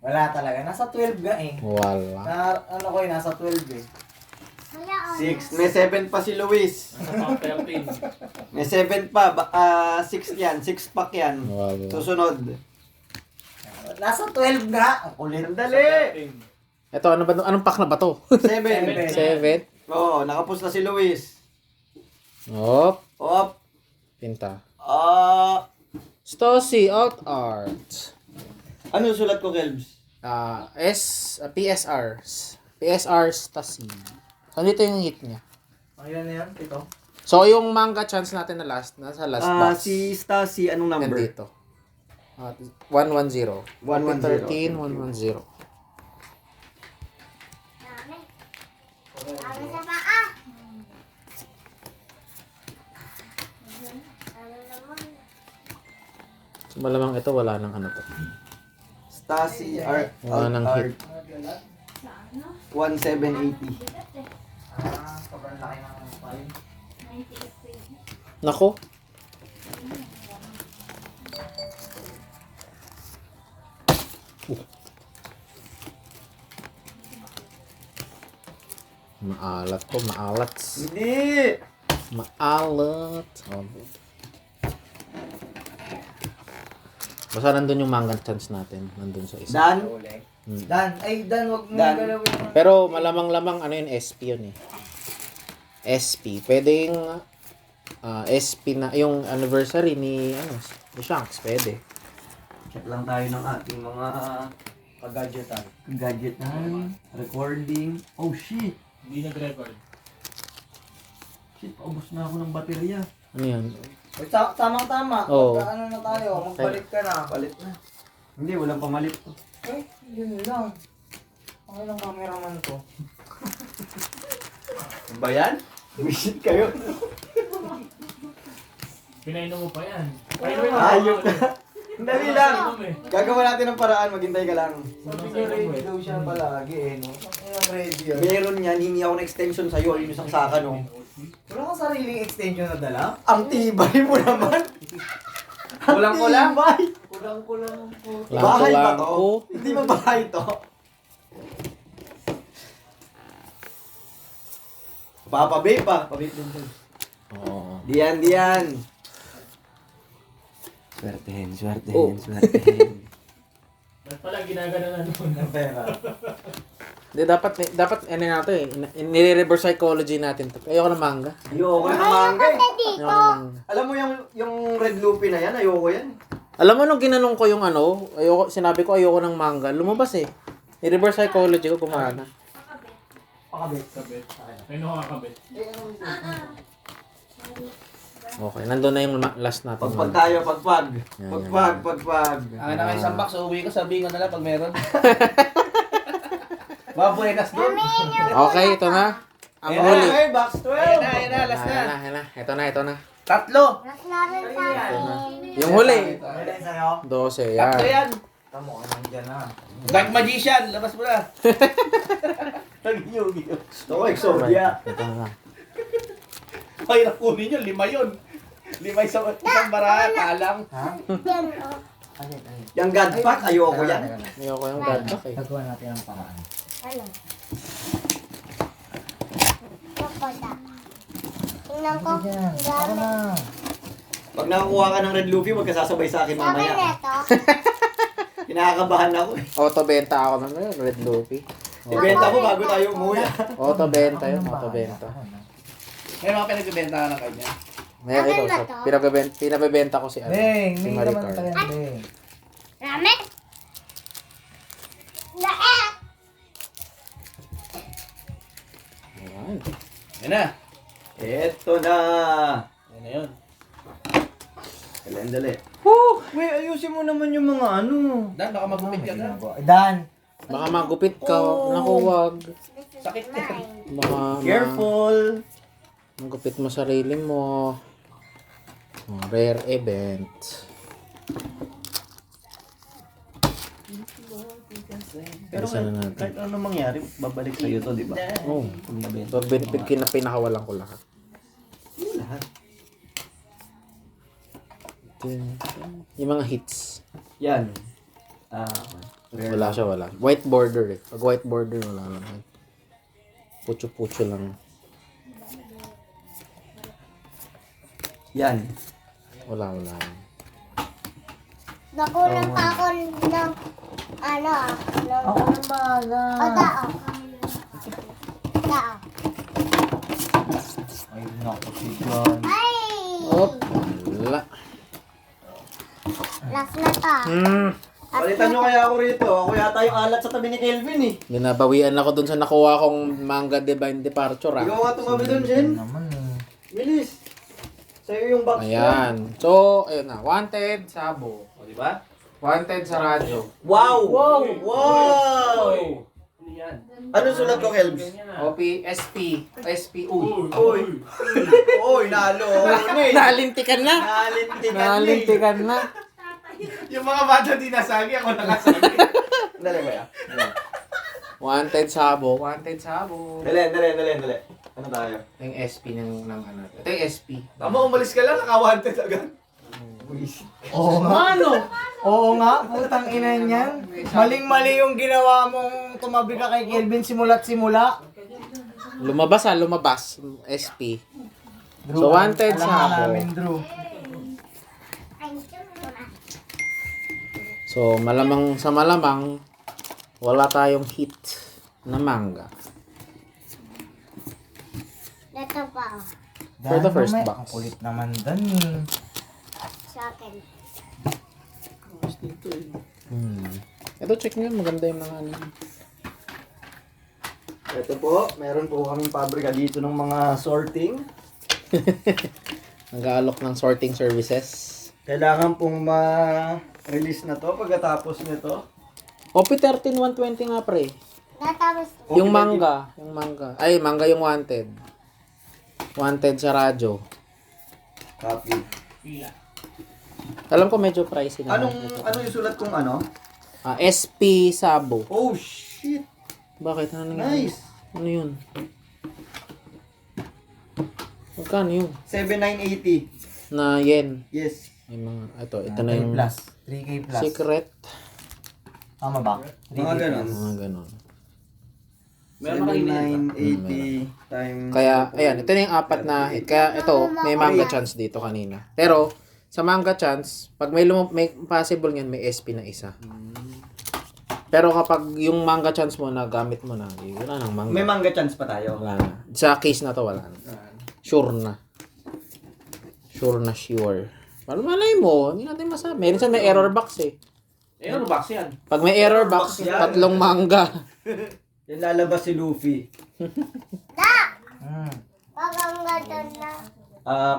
S8: Wala talaga. Nasa 12 ga eh.
S1: Wala.
S8: Ano ko nasa 12 eh.
S2: 6. May 7 pa si Luis.
S9: Nasa pang 13.
S2: May 7 pa. 6 yan. 6 pack yan.
S1: Wala.
S2: Susunod.
S8: Nasa 12 nga. Ang kulit.
S2: Dali.
S9: 13.
S1: Ito, ano ba? Anong pack na ba to?
S2: 7.
S1: 7.
S2: Oo, nakapos na si Luis.
S1: Op.
S2: Op.
S1: Pinta.
S2: Ah,
S1: Alt Art.
S2: ano sulat ko, Kelbs?
S1: PSRs. PSR Stasi. So, dito yung hit niya.
S8: Ayun na yan, ito.
S1: So, yung manga chance natin na nasa last box.
S2: Si Stasi, anong number?
S1: Nandito. 110.
S2: 110.
S1: 13, 110.
S7: Dami. Dami sa paa. Ano naman?
S1: So, malamang ito, wala nang ano to.
S2: Stasi Art.
S1: Wala nang hit.
S2: 1780.
S8: Sobrang laki ng file.
S1: Nako. Maalat to, maalat.
S2: Hindi!
S1: Maalat. Oh. Basta nandun yung manga chance natin. Nandun sa isa.
S2: Dan?
S8: Dan, wag mo
S2: Dan.
S8: galawin.
S1: Pero malamang-lamang ano yun, SP yun eh. SP. Pwedeng SP na, yung anniversary ni, ni Shanks. Pwede.
S2: Check lang tayo ng ating mga
S8: Pag-gadgetan.
S2: gadgetan, recording. Oh shit!
S9: Hindi nag-record.
S2: Shit, paubos na ako ng baterya.
S1: Ano yan?
S8: Tamang-tama.
S1: Oo.
S8: Ano na tayo, magbalik ka na.
S2: Palit na. Hindi, walang pamalit to.
S8: Eh, yun lang. Ang ilang cameraman to.
S2: Ba yan? Wisit kayo.
S9: Pinainom mo pa yan.
S2: Ayok na. Dali lang.
S9: Pinainom eh.
S2: Gagawa natin ng paraan, maghintay ka lang.
S8: Sabi niya ready daw siya palagi eh, no? Ang ready yan.
S2: Meron yan, hingi ako ng extension sa'yo. Ayun yung isang saka, no?
S8: Wala kang sariling extension na dala?
S2: Ang tibay mo naman.
S3: Kulang ko lang.
S2: Tibay.
S8: Kulang-kulang po.
S2: Bahay ba to?
S1: Langko-langko.
S2: Hindi ba bahay to? Papababe pa. Pababe din to.
S1: Oo.
S2: Diyan. Swertehin, swertehin.
S9: Ba't pala ginaganon
S8: Ng pera.
S1: Hindi, dapat ano natin eh. Nire-reverse psychology natin to. Ayoko ng manga.
S2: Ayoko na ng manga eh.
S1: Ayoko ng manga.
S2: Alam mo yung Red Luffy na yan, ayoko yan.
S1: Alam mo nung ginanong ko yung sinabi ko ayoko ng manga, lumabas eh. Ni-reverse psychology ko gumana.
S8: Pakabit.
S9: Kabit. Kaya kakabit.
S1: Okay, nandun na yung last natin.
S2: Pagpag tayo, pagpag.
S1: Yan,
S2: Pagpag.
S3: Ang na kayo isang box, uwi ko, sabihin ko na lang pag meron. Mabuenas doon.
S1: Okay, ito na. Ang
S3: Ayan
S1: huli.
S2: Okay, box 12.
S3: Ayan na, last na.
S1: Ayan na. Ito na.
S3: Tatlo.
S7: Mas na rin sa akin.
S1: Yung huli.
S8: Ano din sa'yo?
S1: 12,
S3: Tatlo
S1: yan.
S3: yan.
S8: Tamo ka nandyan na.
S3: Dark Magician, labas mo na.
S2: Nag-Yu-Gi-Oh! Ito ko, Exodia.
S1: Ito na.
S3: Mahirap kunin yun, 5 yun. 5 isang baraha, paalang.
S8: Ha?
S7: Yan, oh.
S8: Alin.
S2: Yung God Pack, ayoko yan.
S1: Ayoko yung gadget eh.
S8: Gagawa natin ang paraan.
S7: Ano? Papada. Tingnan ko.
S8: Yan, ako
S7: Gamit.
S8: na.
S2: Pag nakakuha ka ng Red Luffy, huwag ka sasabay sa akin
S7: Sabi
S2: mamaya.
S7: neto.
S2: Kinakabahan ako eh.
S1: Auto-benta ako ng Red Luffy.
S2: Ibenta mo bago tayo umuwi.
S1: Auto-benta yun, auto-benta.
S3: May mga pinagbibenta ka na kanya.
S1: May ito,
S7: ba
S1: so,
S7: to?
S1: pinabebenta ko si
S8: Beng,
S1: si
S8: may
S1: Marie
S8: naman
S1: Carl.
S8: tayo, Beng.
S7: Ramen. Laek.
S1: Ayan.
S3: Yan na.
S2: Eto na.
S3: Yan na yun.
S2: Dali. May ayusin mo naman yung mga ano.
S3: Dan, baka magupit ka na.
S8: Dan.
S1: Baka magupit ka, naku wag.
S3: Sakit na.
S1: Baka
S2: Careful.
S1: magupit mo sarili mo. Rare event.
S2: Pero
S1: Isa na natin.
S2: kahit ano mangyari, babalik sa'yo to, di ba?
S1: Oh, ito benefit pinakawalan ko lahat.
S2: Lahat.
S1: Yung mga hits.
S2: Yan.
S1: Wala siya, wala. White border eh. Pag white border, wala lang. Pucho-pucho lang.
S2: Yan.
S1: Wala.
S7: Nakulang pa ako ng ano
S8: Ako nang bahala.
S7: Dao.
S8: Ay, naku si John.
S1: Oh, wala.
S7: Last na to.
S2: Palitan nyo kaya ako rito. Ako yata yung alat sa tabi ni Kelvin eh.
S1: Binabawian ako dun sa nakuha kong Manga Divine Departure
S2: Ikaw nga tumabi dun, Jen.
S8: Naman eh.
S2: Bilis. Sa'yo yung box ko.
S1: Ayan. So, ayun na. Wanted, Sabo.
S3: O, di ba?
S1: Wanted sa radyo.
S2: Wow! Wow! Wow!
S3: Ano yan?
S2: Anong sulat ko, Kelbs?
S1: OP, SP. SP, uy.
S2: Uy! Uy, nalo!
S1: Nalintikan na.
S2: Nalintikan ni.
S1: Nalintikan na.
S3: Yung mga bata di nasagi, ako nakasagi.
S2: Dali ba yan?
S1: Wanted, Sabo. Wanted, Sabo.
S2: Dali. Ano tayo?
S1: Yung SP ng ano. Ito yung SP.
S3: Tama, umalis ka lang, nakawanted agad.
S8: Oo nga. Oo nga, putang ina niyan. Maling-mali yung ginawa mong tumabi ka kay Kelvin simula't simula.
S1: Lumabas. SP. So, wanted,
S8: alam na
S1: Sabo.
S8: namin, Drew.
S1: So, malamang sa malamang, wala tayong hit na manga.
S7: Ito pa.
S1: For the first
S8: Dami,
S1: box.
S8: Ang kulit naman dan eh.
S7: Sa akin.
S1: Ito, check nyo. Maganda yung mga ano.
S2: Ito po, meron po kaming pabrika dito ng mga sorting.
S1: Nag-aalok ng sorting services.
S2: Kailangan pong ma-release na to pagkatapos nito.
S1: OP13 120 nga pre.
S7: Natapos.
S1: Yung manga. Ay, manga yung wanted. Wanted sa radyo.
S2: Copy.
S1: Alam ko medyo pricey na.
S2: Anong yung sulat kong ano?
S1: SP Sabo.
S2: Oh, shit!
S1: Bakit? Ano nangyari?
S2: Nice!
S1: Ano yun? Magkano yun?
S2: 7,980.
S1: Na yen.
S2: Yes.
S1: May mga, ito na
S8: 3K
S1: yung
S8: plus. 3K plus.
S1: secret.
S8: Tama ba? 3K
S2: Mga ganun.
S8: plus.
S1: Mga ganon.
S3: Meron mga email.
S2: 7,980 times...
S1: Kaya, ayan, ito na yung apat na hit. Kaya ito, may manga chance dito kanina. Pero, sa manga chance, pag may possible ngayon, may SP na isa. Pero kapag yung manga chance mo na gamit mo na, wala nang manga.
S2: May manga chance pa tayo.
S1: Wala na. Sa case na to, wala na. Sure na. Sure. Paano malay mo? Hindi natin masabi. Minsan may error box eh.
S3: Eh, ano box yan?
S1: Pag may error box,
S2: Box yan.
S1: tatlong manga.
S2: Yan lalabas si Luffy.
S7: Pag ang ganda na.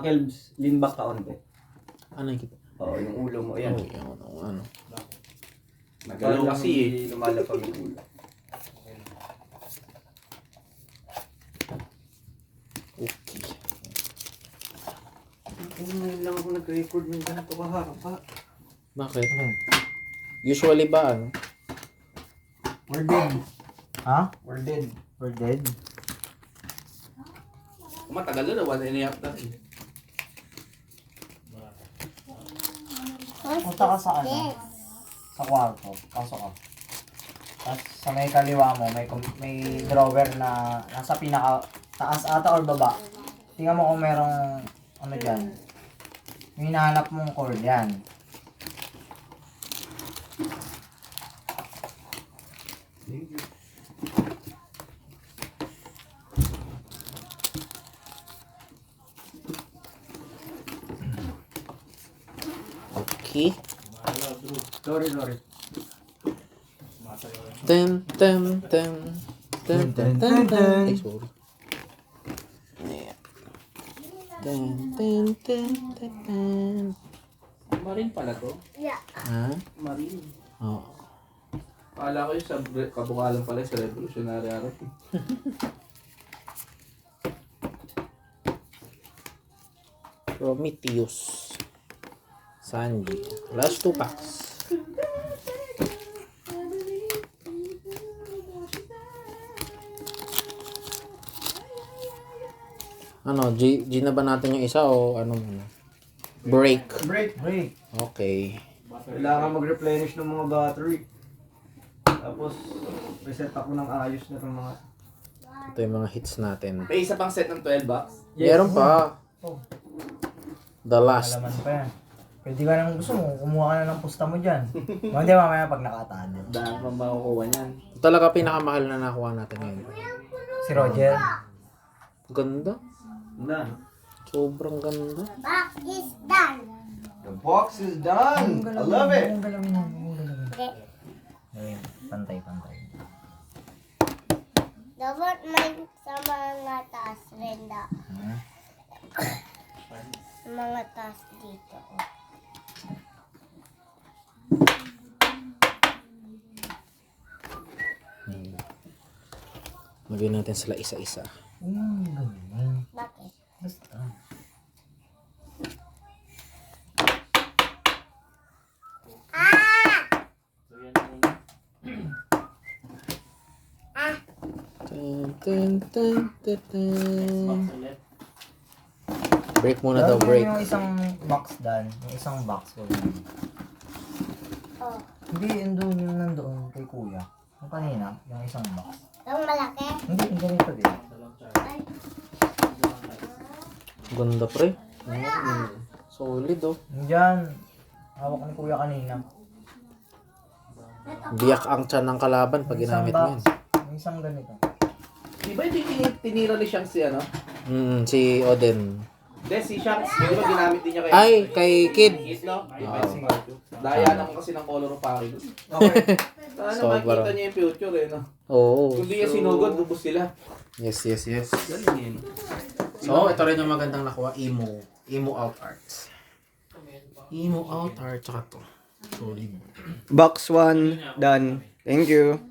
S2: Kelbs, lean back ka onte.
S1: Ano yung kita?
S2: Oo, yung ulo mo. Yan.
S1: Ano?
S3: Nagalaw kasi eh.
S2: Hindi lumalapag yung ulo.
S1: Okay.
S2: Ngayon lang ako nag-record ng ganito kahaba.
S1: Bakit? Usually ba ano?
S8: We're dead. Ha?
S2: We're dead.
S8: We're dead.
S3: Matagal na, 1.5 na.
S8: Punta ka sa ano? Sa kwarto. Pasok ka. Tapos sa may kaliwa mo, may drawer na nasa pinaka taas ata or baba. Tingnan mo kung merong ano dyan. May hinahanap mong cord yan.
S1: Okay.
S2: Sorry.
S1: Ten. Ay, sorry. Ayan. Ten.
S3: Marine pala to.
S7: Yeah.
S1: Ha?
S3: Marine.
S1: Oo.
S3: Akala ko yung sa kabungalan pala sa Revolutionary Army.
S1: Prometheus. Sanji. Last 2 packs. Ano, G na ba natin yung isa o ano muna? Break.
S2: Break.
S1: Okay.
S2: Kailangan mag-replenish ng mga battery. Tapos, reset ako ng ayos na itong mga...
S1: Ito yung mga hits natin.
S3: May isa pang set ng 12 bucks.
S1: Meron pa.
S8: Oh.
S1: The last.
S8: Alaman pa yan. Pwede ka nang gusto mo, kumuha ka na ng pusta mo dyan. Hindi mamaya pag nakataan din.
S3: Dahil pa makukuha niyan.
S1: Ito talaga pinakamahal na nakuha natin ngayon.
S8: Si Roger.
S1: Ganda.
S2: Na.
S1: Sobrang ganda.
S7: Box is done.
S2: The box is done. I love it.
S8: Huwag galawin na. Huwag galawin.
S7: Hindi.
S8: Gawin. Pantay.
S7: Dapat may sa mga taas rin da.
S8: Hmm?
S7: Mga taas dito.
S1: Lagyan natin sila isa-isa.
S8: Galing.
S7: Bakit?
S8: Basta.
S9: So yan muna.
S1: Dun, dun, dun, dun, dun.
S9: Box ulit.
S1: Break muna daw,
S8: Gawin mo
S1: break.
S8: yung isang box dan. Yung isang box. Gawin mo.
S7: Oh.
S8: Hindi, yung doon yung nandoon kay kuya. Yung kanina, yung isang box.
S7: Ang malaki.
S8: Hindi, yung ganito din.
S9: Dalawang charge. Dalawang lights.
S1: Ganda, pre. Solid, oh.
S8: Yung dyan, hawak ni kuya kanina.
S1: Biyak ang tiyan ng kalaban pag
S8: Yung isang
S1: ginamit mo yan.
S8: box. Yung isang ganito.
S3: Di ba hindi tinira ni Shanks si ano?
S1: Si Oden.
S3: Hindi, si Shanks. Di ba ginamit din niya kay...
S1: Ay, kay Kid.
S3: Hit, no?
S1: Oo.
S3: Sige. Daya naman kasi ng color of packing.
S8: Okay.
S3: Sana
S1: Sobra.
S3: makita niya yung future eh, no?
S1: Oo.
S3: Kung di niya sinugod, lubos sila.
S1: Yes.
S3: Galing yun.
S1: So, ito rin yung magandang nakuha. Emo Out Arts. Emo Out Arts. Tsaka to. Solid.
S2: Box 1 done. Thank you.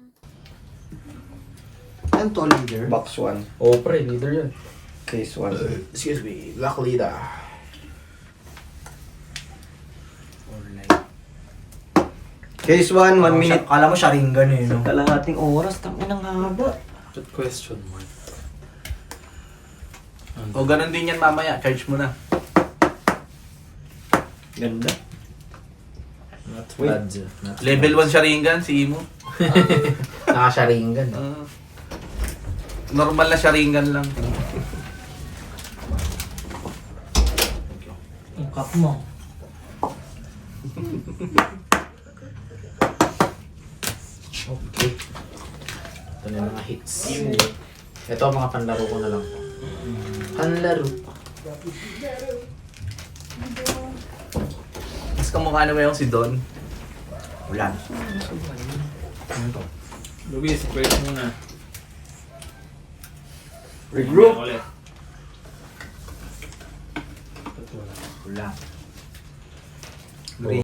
S1: Ano to, leader?
S2: Box 1.
S1: Oh, pre. Leader yun.
S2: Case 1.
S1: Excuse me. Black leader.
S2: Case 1, 1 minute.
S8: Kala mo Sharingan eh, no?
S2: Kalahating oras. Tangin ang haba.
S1: Good question, Mark.
S3: O ganun din yan mamaya. Charge mo na.
S2: Ganda.
S1: Not
S2: Wait.
S1: bad. Not
S3: Level 1 Sharingan, si Imo.
S1: Naka-sharingan.
S3: Normal na Sharingan lang.
S8: Yung cup mo.
S1: Okay. Ito na yung mga hits. Ito mga panlaro ko na lang po. Panlaro.
S3: Mas kamukha naman yung si Don.
S2: Wala.
S9: Luis, pwede muna.
S2: Regroup.
S9: Ulit.
S2: Wala.